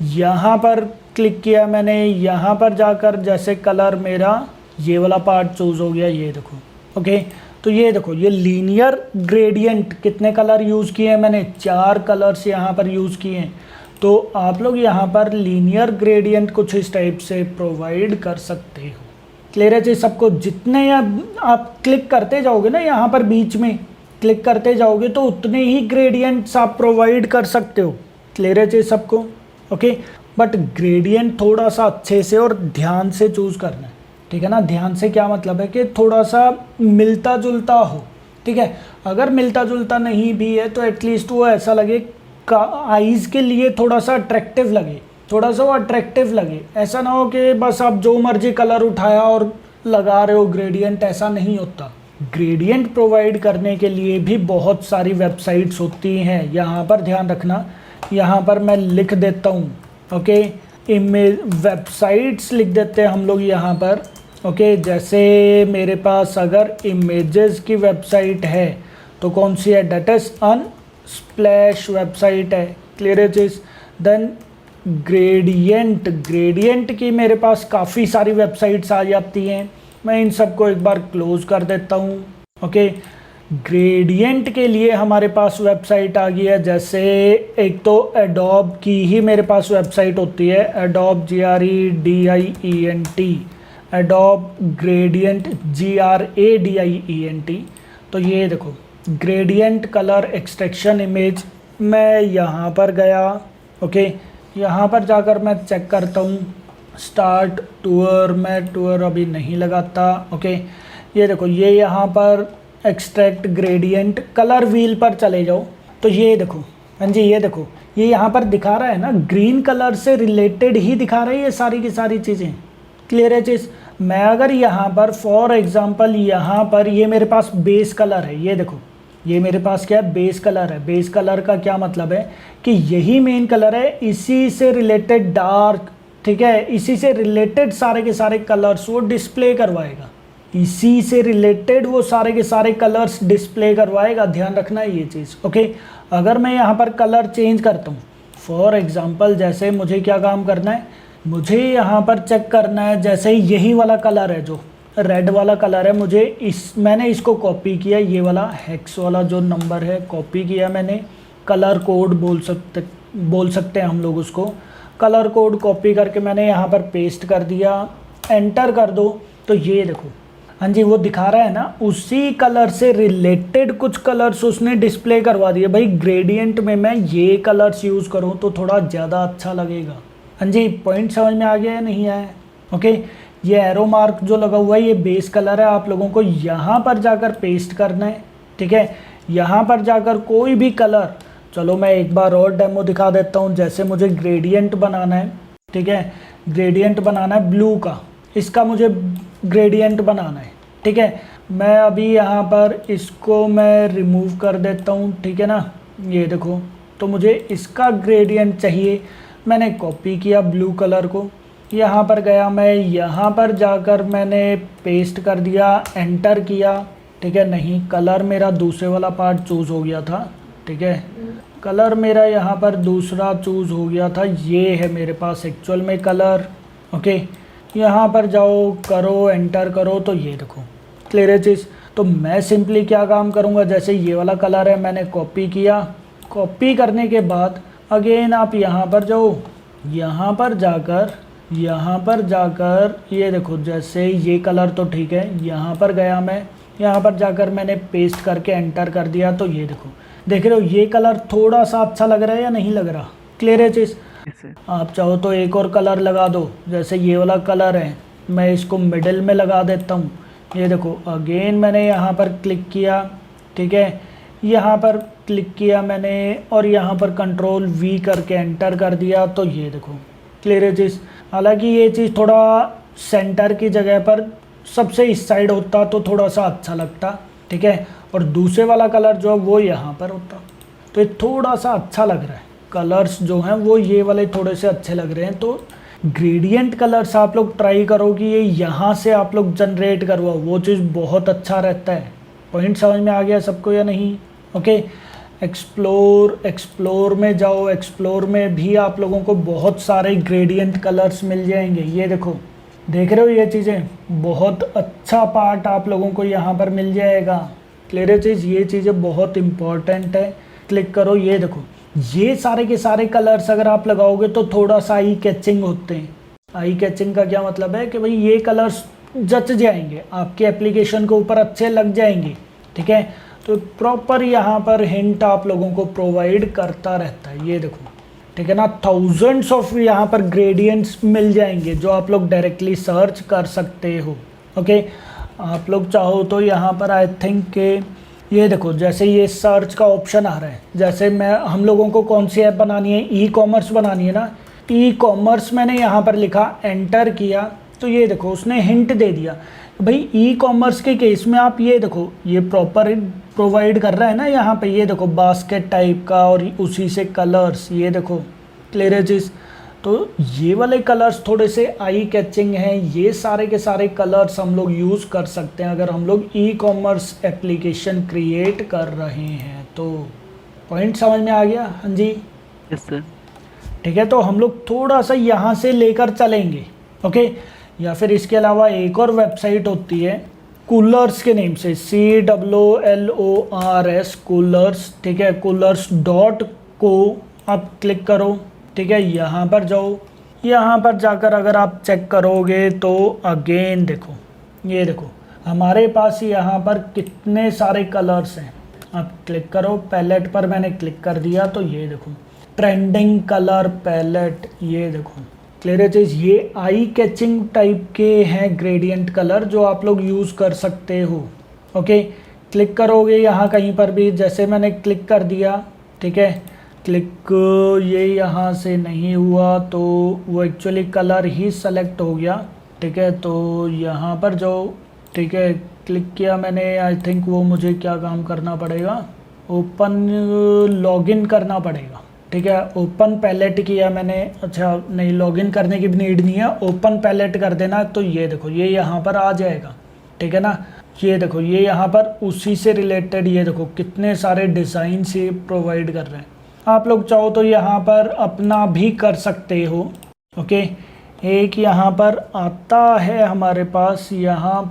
A: यहाँ पर क्लिक किया मैंने, यहाँ पर जाकर जैसे कलर मेरा ये वाला पार्ट चूज़ हो गया, ये देखो, ओके। तो ये देखो ये लीनियर ग्रेडियंट कितने कलर यूज़ किए हैं मैंने, 4 कलर्स यहाँ पर यूज़ किए हैं। तो आप लोग यहाँ पर लीनियर ग्रेडियंट कुछ इस टाइप से प्रोवाइड कर सकते हो, क्लियर है जी। सबको जितने आप क्लिक करते जाओगे ना, यहाँ पर बीच में क्लिक करते जाओगे तो उतने ही ग्रेडियंट्स आप प्रोवाइड कर सकते हो, क्लियर है जी सबको, ओके। बट ग्रेडियंट थोड़ा सा अच्छे से और ध्यान से चूज़ करना है, ठीक है ना। ध्यान से क्या मतलब है कि थोड़ा सा मिलता जुलता हो, ठीक है। अगर मिलता जुलता नहीं भी है तो एटलीस्ट वो ऐसा लगे का आईज़ के लिए थोड़ा सा अट्रैक्टिव लगे, थोड़ा सा वो अट्रैक्टिव लगे। ऐसा ना हो कि बस आप जो मर्जी कलर उठाया और लगा रहे हो ग्रेडियंट, ऐसा नहीं होता। ग्रेडियंट प्रोवाइड करने के लिए भी बहुत सारी वेबसाइट्स होती हैं, यहाँ पर ध्यान रखना। यहाँ पर मैं लिख देता हूँ, ओके, इमेज वेबसाइट्स लिख देते हैं हम लोग यहाँ पर, ओके। जैसे मेरे पास अगर इमेजेस की वेबसाइट है तो कौन सी है, डेट इज अनस्प्लैश वेबसाइट है, क्लियर है चीज़। देन ग्रेडियंट की मेरे पास काफ़ी सारी वेबसाइट्स आ जाती हैं। मैं इन सबको एक बार क्लोज कर देता हूँ, ओके। ग्रेडियंट के लिए हमारे पास वेबसाइट आ गई है, जैसे एक तो एडोब की ही मेरे पास वेबसाइट होती है, adobe GREDIENT, adobe gradient GRADIENT। तो ये देखो ग्रेडियंट कलर एक्सट्रैक्शन इमेज, मैं यहाँ पर गया, ओके। यहाँ पर जाकर मैं चेक करता हूँ स्टार्ट टूर, मैं टूर अभी नहीं लगाता, ओके। ये देखो ये यहाँ पर एक्सट्रैक्ट ग्रेडियंट, कलर व्हील पर चले जाओ तो ये देखो, हाँ जी, ये देखो ये यहाँ पर दिखा रहा है ना, ग्रीन कलर से रिलेटेड ही दिखा रहा है ये सारी की सारी चीज़ें, क्लियर है चीज़। मैं अगर यहाँ पर फॉर एग्जांपल यहाँ पर ये मेरे पास बेस कलर है, ये देखो ये मेरे पास क्या है, बेस कलर है। बेस कलर का क्या मतलब है कि यही मेन कलर है, इसी से रिलेटेड डार्क, ठीक है, इसी से रिलेटेड सारे के सारे कलर्स वो डिस्प्ले करवाएगा, इसी से रिलेटेड वो सारे के सारे कलर्स डिस्प्ले करवाएगा, ध्यान रखना है ये चीज़, ओके। अगर मैं यहाँ पर कलर चेंज करता हूँ, फॉर एग्जांपल जैसे मुझे क्या काम करना है, मुझे यहाँ पर चेक करना है, जैसे यही वाला कलर है जो रेड वाला कलर है, मैंने इसको कॉपी किया, ये वाला हेक्स वाला जो नंबर है कॉपी किया मैंने, कलर कोड बोल सकते हैं हम लोग उसको। कलर कोड कॉपी करके मैंने यहाँ पर पेस्ट कर दिया, एंटर कर दो। तो ये देखो, हाँ जी वो दिखा रहा है ना, उसी कलर से रिलेटेड कुछ कलर्स उसने डिस्प्ले करवा दिए। भाई ग्रेडियंट में मैं ये कलर्स यूज़ करूँ तो थोड़ा ज़्यादा अच्छा लगेगा। हाँ जी पॉइंट समझ में आ गया या नहीं आया? ओके, ये एरो मार्क जो लगा हुआ है ये बेस कलर है, आप लोगों को यहाँ पर जाकर पेस्ट करना है। ठीक है, यहाँ पर जाकर कोई भी कलर, चलो मैं एक बार और डेमो दिखा देता हूँ। जैसे मुझे ग्रेडियंट बनाना है, ठीक है, ग्रेडियंट बनाना है ब्लू का, इसका मुझे ग्रेडियंट बनाना है। ठीक है, मैं अभी यहाँ पर इसको मैं रिमूव कर देता हूँ। ठीक है ना, ये देखो, तो मुझे इसका ग्रेडियंट चाहिए। मैंने कॉपी किया ब्लू कलर को, यहाँ पर गया मैं, यहाँ पर जाकर मैंने पेस्ट कर दिया, एंटर किया। ठीक है, नहीं कलर मेरा दूसरे वाला पार्ट चूज़ हो गया था। ठीक है, कलर मेरा यहाँ पर दूसरा चूज़ हो गया था, ये है मेरे पास एक्चुअल में कलर। ओके, यहाँ पर जाओ, करो, एंटर करो, तो ये देखो क्लियर है चीज़। तो मैं सिंपली क्या काम करूँगा, जैसे ये वाला कलर है मैंने कॉपी किया, कॉपी करने के बाद अगेन आप यहाँ पर जाओ, यहाँ पर जाकर ये देखो, जैसे ये कलर तो ठीक है, यहाँ पर गया मैं, यहाँ पर जाकर मैंने पेस्ट करके एंटर कर दिया। तो ये देखो, देख रहे हो ये कलर थोड़ा सा अच्छा लग रहा है या नहीं लग रहा? क्लियर है चीज़। आप चाहो तो एक और कलर लगा दो, जैसे ये वाला कलर है, मैं इसको मिडिल में लगा देता हूँ। ये देखो अगेन मैंने यहाँ पर क्लिक किया, ठीक है, यहाँ पर क्लिक किया मैंने और यहाँ पर कंट्रोल V करके एंटर कर दिया। तो ये देखो क्लियर है चीज़। हालांकि ये चीज़ थोड़ा सेंटर की जगह पर सबसे इस साइड होता तो थोड़ा सा अच्छा लगता। ठीक है, और दूसरे वाला कलर जो है वो यहाँ पर होता, तो ये थोड़ा सा अच्छा लग रहा है। कलर्स जो हैं वो ये वाले थोड़े से अच्छे लग रहे हैं। तो ग्रेडियंट कलर्स आप लोग ट्राई करो कि ये यहाँ से आप लोग जनरेट करवाओ, वो चीज़ बहुत अच्छा रहता है। पॉइंट समझ में आ गया सबको या नहीं? ओके, एक्सप्लोर में जाओ, एक्सप्लोर में भी आप लोगों को बहुत सारे ग्रेडियंट कलर्स मिल जाएंगे। ये देखो, देख रहे हो ये चीज़ें, बहुत अच्छा पार्ट आप लोगों को यहाँ पर मिल जाएगा। क्लियर है चीज़, ये चीज़ें बहुत इंपॉर्टेंट है। क्लिक करो, ये देखो, ये सारे के सारे कलर्स अगर आप लगाओगे तो थोड़ा सा आई कैचिंग होते हैं। आई कैचिंग का क्या मतलब है कि भाई ये कलर्स जच जाएंगे, आपके एप्लीकेशन के ऊपर अच्छे लग जाएंगे। ठीक है, तो प्रॉपर यहाँ पर हिंट आप लोगों को प्रोवाइड करता रहता है। ये देखो, ठीक है ना, थाउजेंड्स ऑफ यहाँ पर ग्रेडियंट्स मिल जाएंगे जो आप लोग डायरेक्टली सर्च कर सकते हो। ओके, आप लोग चाहो तो यहाँ पर आई थिंक के ये देखो, जैसे ये सर्च का ऑप्शन आ रहा है, जैसे हम लोगों को कौन सी ऐप बनानी है, ई कॉमर्स बनानी है ना, ई कॉमर्स मैंने यहाँ पर लिखा, एंटर किया, तो ये देखो उसने हिंट दे दिया भाई ई कॉमर्स के केस में आप ये देखो, ये प्रॉपर प्रोवाइड कर रहा है ना यहाँ पे, ये देखो बास्केट टाइप का और उसी से कलर्स, ये देखो क्लियर है चीज़। तो ये वाले कलर्स थोड़े से आई कैचिंग हैं, ये सारे के सारे कलर्स हम लोग यूज़ कर सकते हैं अगर हम लोग ई कॉमर्स एप्लीकेशन क्रिएट कर रहे हैं। तो पॉइंट समझ में आ गया? हाँ जी,
B: यस सर।
A: ठीक है, तो हम लोग थोड़ा सा यहाँ से लेकर चलेंगे। ओके, या फिर इसके अलावा एक और वेबसाइट होती है कूलर्स के नेम से, COOLORS कूलर्स। ठीक है, coolers.co आप क्लिक करो। ठीक है, यहाँ पर जाओ, यहाँ पर जाकर अगर आप चेक करोगे तो अगेन देखो, ये देखो हमारे पास यहाँ पर कितने सारे कलर्स हैं। आप क्लिक करो, पैलेट पर मैंने क्लिक कर दिया, तो ये देखो ट्रेंडिंग कलर पैलेट, ये देखो क्लियर चीज़, ये आई कैचिंग टाइप के हैं ग्रेडियंट कलर जो आप लोग यूज़ कर सकते हो। ओके, क्लिक करोगे यहाँ कहीं पर भी, जैसे मैंने क्लिक कर दिया, ठीक है, क्लिक ये यहाँ से नहीं हुआ तो वो एक्चुअली कलर ही सेलेक्ट हो गया। ठीक है, तो यहाँ पर जाओ, ठीक है, क्लिक किया मैंने, आई थिंक वो मुझे क्या काम करना पड़ेगा, ओपन लॉगिन करना पड़ेगा। ठीक है, ओपन पैलेट किया मैंने, अच्छा नहीं लॉगिन करने की भी नीड नहीं है, ओपन पैलेट कर देना, तो ये देखो ये यहाँ पर आ जाएगा। ठीक है ना, ये देखो ये यहाँ पर उसी से रिलेटेड ये देखो कितने सारे डिज़ाइन से प्रोवाइड कर रहे हैं। आप लोग चाहो तो यहाँ पर अपना भी कर सकते हो। ओके, एक यहाँ पर आता है हमारे पास, यहाँ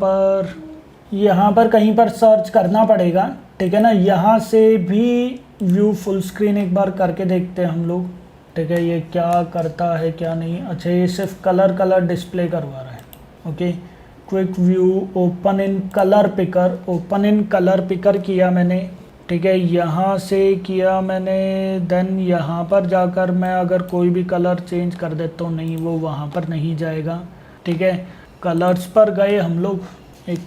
A: पर कहीं पर सर्च करना पड़ेगा। ठीक है ना, यहाँ से भी व्यू फुल स्क्रीन एक बार करके देखते हैं हम लोग। ठीक है, ये क्या करता है क्या नहीं। अच्छा, ये सिर्फ कलर डिस्प्ले करवा रहा है। Okay, quick view, open in colour picker, open in colour picker किया मैंने, ठीक है, यहाँ से किया मैंने। देन यहाँ पर जाकर मैं अगर कोई भी कलर चेंज कर देता हूँ, नहीं वो वहाँ पर नहीं जाएगा, ठीक है। कलर्स पर गए हम लोग, एक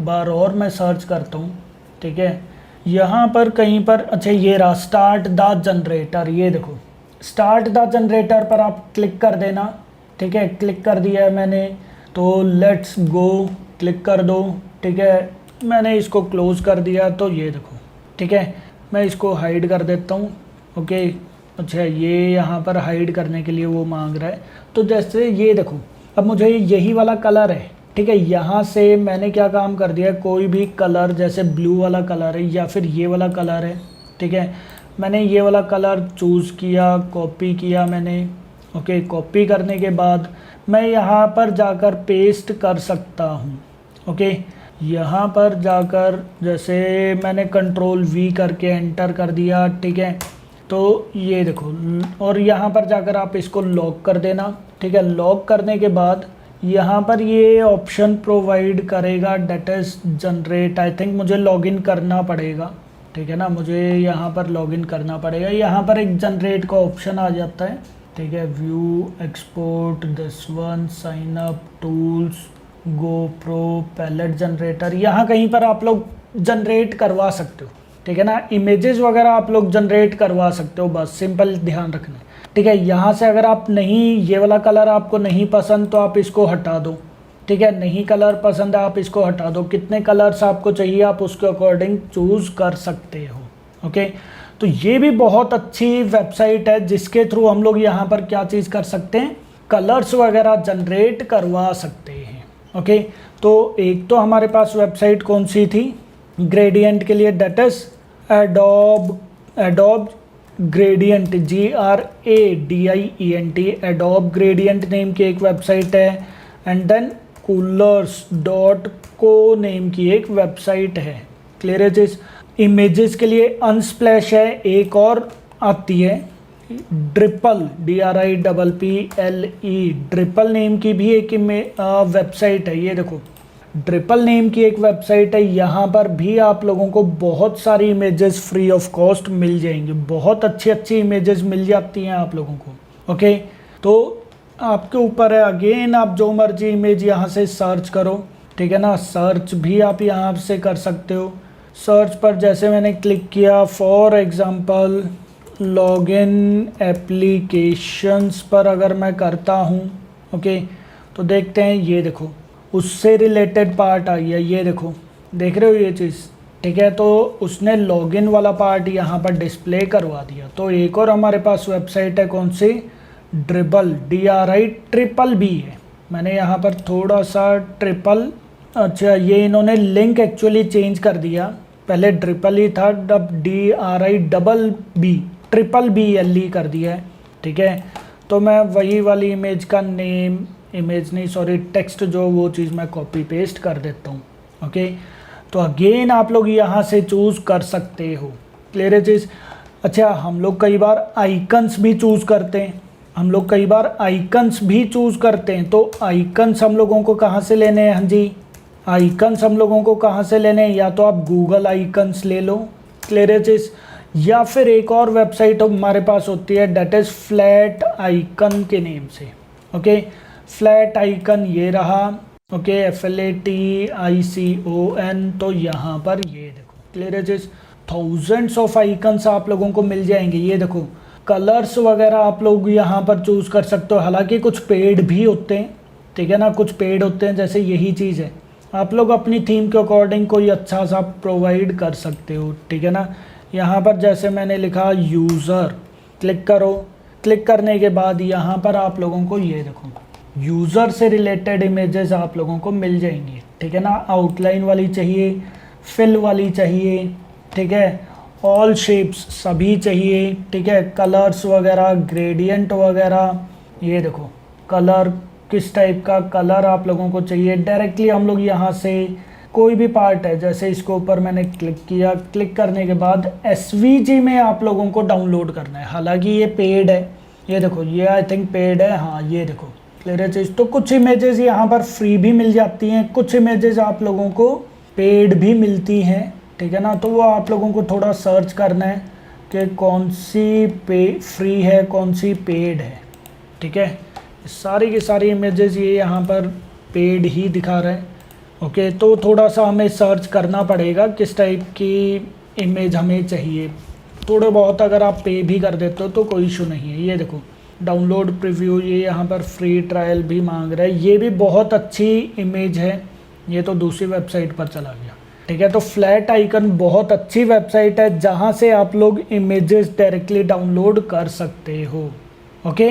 A: बार और मैं सर्च करता हूँ, ठीक है। यहाँ पर कहीं पर, अच्छा ये रहा स्टार्ट द जनरेटर, ये देखो स्टार्ट द जनरेटर पर आप क्लिक कर देना, ठीक है। क्लिक कर दिया है मैंने, तो लेट्स गो, क्लिक कर दो, ठीक है। मैंने इसको क्लोज़ कर दिया, तो ये देखो, ठीक है। मैं इसको हाइड कर देता हूँ, ओके। अच्छा ये यहाँ पर हाइड करने के लिए वो मांग रहा है, तो जैसे ये देखो अब मुझे यही वाला कलर है, ठीक है। यहाँ से मैंने क्या काम कर दिया, कोई भी कलर जैसे ब्लू वाला कलर है या फिर ये वाला कलर है, ठीक है, मैंने ये वाला कलर चूज़ किया, कॉपी किया मैंने, ओके। कॉपी करने के बाद मैं यहाँ पर जाकर पेस्ट कर सकता हूँ, ओके। यहाँ पर जाकर जैसे मैंने कंट्रोल वी करके एंटर कर दिया, ठीक है। तो ये देखो, और यहाँ पर जाकर आप इसको लॉक कर देना, ठीक है। लॉक करने के बाद यहाँ पर ये ऑप्शन प्रोवाइड करेगा, that is generate. I think मुझे लॉगिन करना पड़ेगा, ठीक है ना, मुझे यहाँ पर लॉगिन करना पड़ेगा। यहाँ पर एक जनरेट का ऑप्शन आ जाता है, ठीक है। View, export, this one, sign up, tools, go pro, palette generator, यहाँ कहीं पर आप लोग जनरेट करवा सकते हो, ठीक है ना। इमेजेस वगैरह आप लोग जनरेट करवा सकते हो, बस सिंपल ध्यान रखना है, ठीक है। यहाँ से अगर आप नहीं, ये वाला कलर आपको नहीं पसंद तो आप इसको हटा दो, ठीक है। नहीं कलर पसंद है आप इसको हटा दो। कितने कलर्स आपको चाहिए आप उसके अकॉर्डिंग चूज़ कर सकते हो, ओके। तो ये भी बहुत अच्छी वेबसाइट है जिसके थ्रू हम लोग यहाँ पर क्या चीज़ कर सकते हैं, कलर्स वगैरह जनरेट करवा सकते हैं, ओके। तो एक तो हमारे पास वेबसाइट कौन सी थी ग्रेडियंट के लिए, that is Adobe gradient, GRADIENT, Adobe gradient name की एक वेबसाइट है। एंड देन coolors.co नेम की एक वेबसाइट है। क्लियर है चीज। इमेजेस के लिए अनस्प्लैश है, एक और आती है ड्रिपल, DRIPPLE, ड्रिपल नेम की भी एक वेबसाइट है। ये देखो ड्रिपल नेम की एक वेबसाइट है, यहाँ पर भी आप लोगों को बहुत सारी इमेजेस फ्री ऑफ कॉस्ट मिल जाएंगी, बहुत अच्छी अच्छी इमेजेस मिल जाती हैं आप लोगों को, ओके। तो आपके ऊपर है, अगेन आप जो मर्जी इमेज यहाँ से सर्च करो, ठीक है ना। सर्च भी आप यहाँ से कर सकते हो। सर्च पर जैसे मैंने क्लिक किया, फॉर एग्जांपल लॉगिन एप्लीकेशंस पर अगर मैं करता हूँ, ओके, तो देखते हैं ये देखो उससे रिलेटेड पार्ट आई है, ये देखो देख रहे हो ये चीज़, ठीक है। तो उसने लॉगिन वाला पार्ट यहाँ पर डिस्प्ले करवा दिया। तो एक और हमारे पास वेबसाइट है, कौन सी, ड्रिबल, DRIPPLE है। मैंने यहाँ पर थोड़ा सा ट्रिपल, अच्छा ये इन्होंने लिंक एक्चुअली चेंज कर दिया, पहले ड्रिपल ही था, अब DRIPPLE कर दिया है, ठीक है। तो मैं वही वाली इमेज का नेम, इमेज नहीं सॉरी टेक्स्ट जो वो चीज़ मैं कॉपी पेस्ट कर देता हूँ, ओके। तो अगेन आप लोग यहाँ से चूज़ कर सकते हो। क्लियर है चीज़। अच्छा हम लोग कई बार आइकन्स भी चूज़ करते हैं, तो आइकन्स हम लोगों को कहाँ से लेने हैं, हाँ जी आइकन्स हम लोगों को कहाँ से लेने हैं, या तो आप गूगल आइकन्स ले लो, क्लियर है चीज़, या फिर एक और वेबसाइट हमारे पास होती है डेट इज़ फ्लैट आइकन के नेम से, ओके। फ्लैट आइकन ये रहा, ओके, FLATICON। तो यहाँ पर ये देखो क्लियर है चीज़, थाउजेंड्स ऑफ आइकन्स आप लोगों को मिल जाएंगे। ये देखो कलर्स वगैरह आप लोग यहाँ पर चूज़ कर सकते हो, हालांकि कुछ पेड भी होते हैं, ठीक है ना, कुछ पेड होते हैं, जैसे यही चीज़ है आप लोग अपनी थीम के अकॉर्डिंग कोई अच्छा सा प्रोवाइड कर सकते हो, ठीक है ना। यहाँ पर जैसे मैंने लिखा यूज़र, क्लिक करो, क्लिक करने के बाद यहाँ पर आप लोगों को ये देखो यूज़र से रिलेटेड इमेजेस आप लोगों को मिल जाएंगी, ठीक है ना। आउटलाइन वाली चाहिए, फिल वाली चाहिए, ठीक है, ऑल शेप्स सभी चाहिए, ठीक है, कलर्स वगैरह, ग्रेडियंट वगैरह, ये देखो कलर किस टाइप का कलर आप लोगों को चाहिए। डायरेक्टली हम लोग यहाँ से कोई भी पार्ट है, जैसे इसके ऊपर मैंने क्लिक किया, क्लिक करने के बाद SVG में आप लोगों को डाउनलोड करना है, हालांकि ये पेड है, ये देखो ये आई थिंक पेड है, हाँ ये देखो क्लियर है चीज़। तो कुछ इमेजेस यहाँ पर फ्री भी मिल जाती हैं, कुछ इमेजेस आप लोगों को पेड भी मिलती हैं, ठीक है ना। तो वो आप लोगों को थोड़ा सर्च करना है कि कौन सी फ्री है कौन सी पेड है, ठीक है। सारी की सारी इमेजेस ये यहाँ पर पेड ही दिखा रहे हैं, ओके। तो थोड़ा सा हमें सर्च करना पड़ेगा किस टाइप की इमेज हमें चाहिए। थोड़े बहुत अगर आप पे भी कर देते हो तो कोई इशू नहीं है। ये देखो डाउनलोड प्रीव्यू, ये यहाँ पर फ्री ट्रायल भी मांग रहा है। ये भी बहुत अच्छी इमेज है, ये तो दूसरी वेबसाइट पर चला गया, ठीक है। तो फ्लैट आइकन बहुत अच्छी वेबसाइट है जहाँ से आप लोग इमेजेस डायरेक्टली डाउनलोड कर सकते हो, ओके,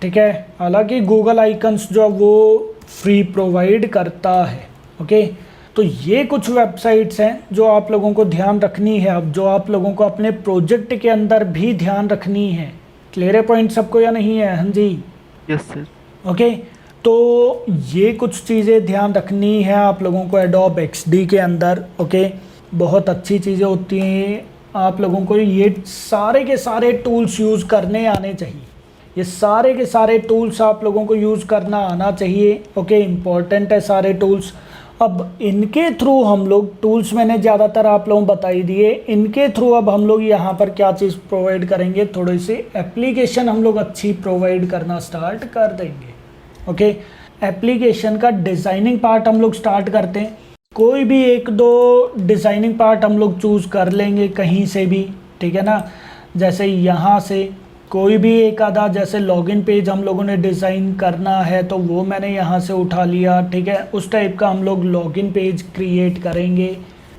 A: ठीक है। हालांकि गूगल आइकन्स जो वो फ्री प्रोवाइड करता है, ओके। तो ये कुछ वेबसाइट्स हैं जो आप लोगों को ध्यान रखनी है, अब जो आप लोगों को अपने प्रोजेक्ट के अंदर भी ध्यान रखनी है। क्लियर है पॉइंट सबको या नहीं है? हाँ जी,
B: यस सर।
A: ओके। तो ये कुछ चीज़ें ध्यान रखनी है आप लोगों को एडोब XD के अंदर, ओके। बहुत अच्छी चीज़ें होती हैं, आप लोगों को ये सारे के सारे टूल्स यूज़ करने आने चाहिए। ये सारे के सारे टूल्स आप लोगों को यूज़ करना आना चाहिए, ओके। इम्पॉर्टेंट है सारे टूल्स। अब इनके थ्रू हम लोग टूल्स मैंने ज़्यादातर आप लोगों को बताई दिए, इनके थ्रू अब हम लोग यहाँ पर क्या चीज़ प्रोवाइड करेंगे, थोड़ी सी एप्लीकेशन हम लोग अच्छी प्रोवाइड करना स्टार्ट कर देंगे, ओके। एप्लीकेशन का डिज़ाइनिंग पार्ट हम लोग स्टार्ट करते हैं। कोई भी एक दो डिज़ाइनिंग पार्ट हम लोग चूज़ कर लेंगे कहीं से भी, ठीक है ना। जैसे यहाँ से कोई भी एक आधा, जैसे लॉगिन पेज हम लोगों ने डिज़ाइन करना है तो वो मैंने यहाँ से उठा लिया, ठीक है। उस टाइप का हम लोग लॉगिन पेज क्रिएट करेंगे,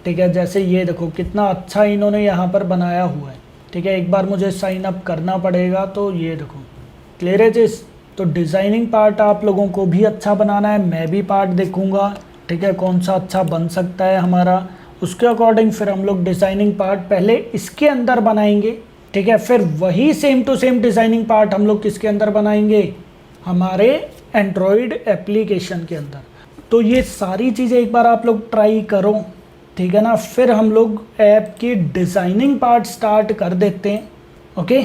A: ठीक है। जैसे ये देखो कितना अच्छा इन्होंने यहाँ पर बनाया हुआ है, ठीक है। एक बार मुझे साइन अप करना पड़ेगा, तो ये देखो क्लियर है चीज़। तो डिज़ाइनिंग पार्ट आप लोगों को भी अच्छा बनाना है, मैं भी पार्ट देखूँगा, ठीक है, कौन सा अच्छा बन सकता है हमारा। उसके अकॉर्डिंग फिर हम लोग डिज़ाइनिंग पार्ट पहले इसके अंदर बनाएंगे, ठीक है। फिर वही same to same designing part हम लोग किसके अंदर बनाएंगे, हमारे एंड्रॉयड एप्लीकेशन के अंदर। तो ये सारी चीज़ें एक बार आप लोग ट्राई करो, ठीक है ना। फिर हम लोग ऐप की डिज़ाइनिंग पार्ट स्टार्ट कर देते हैं, ओके।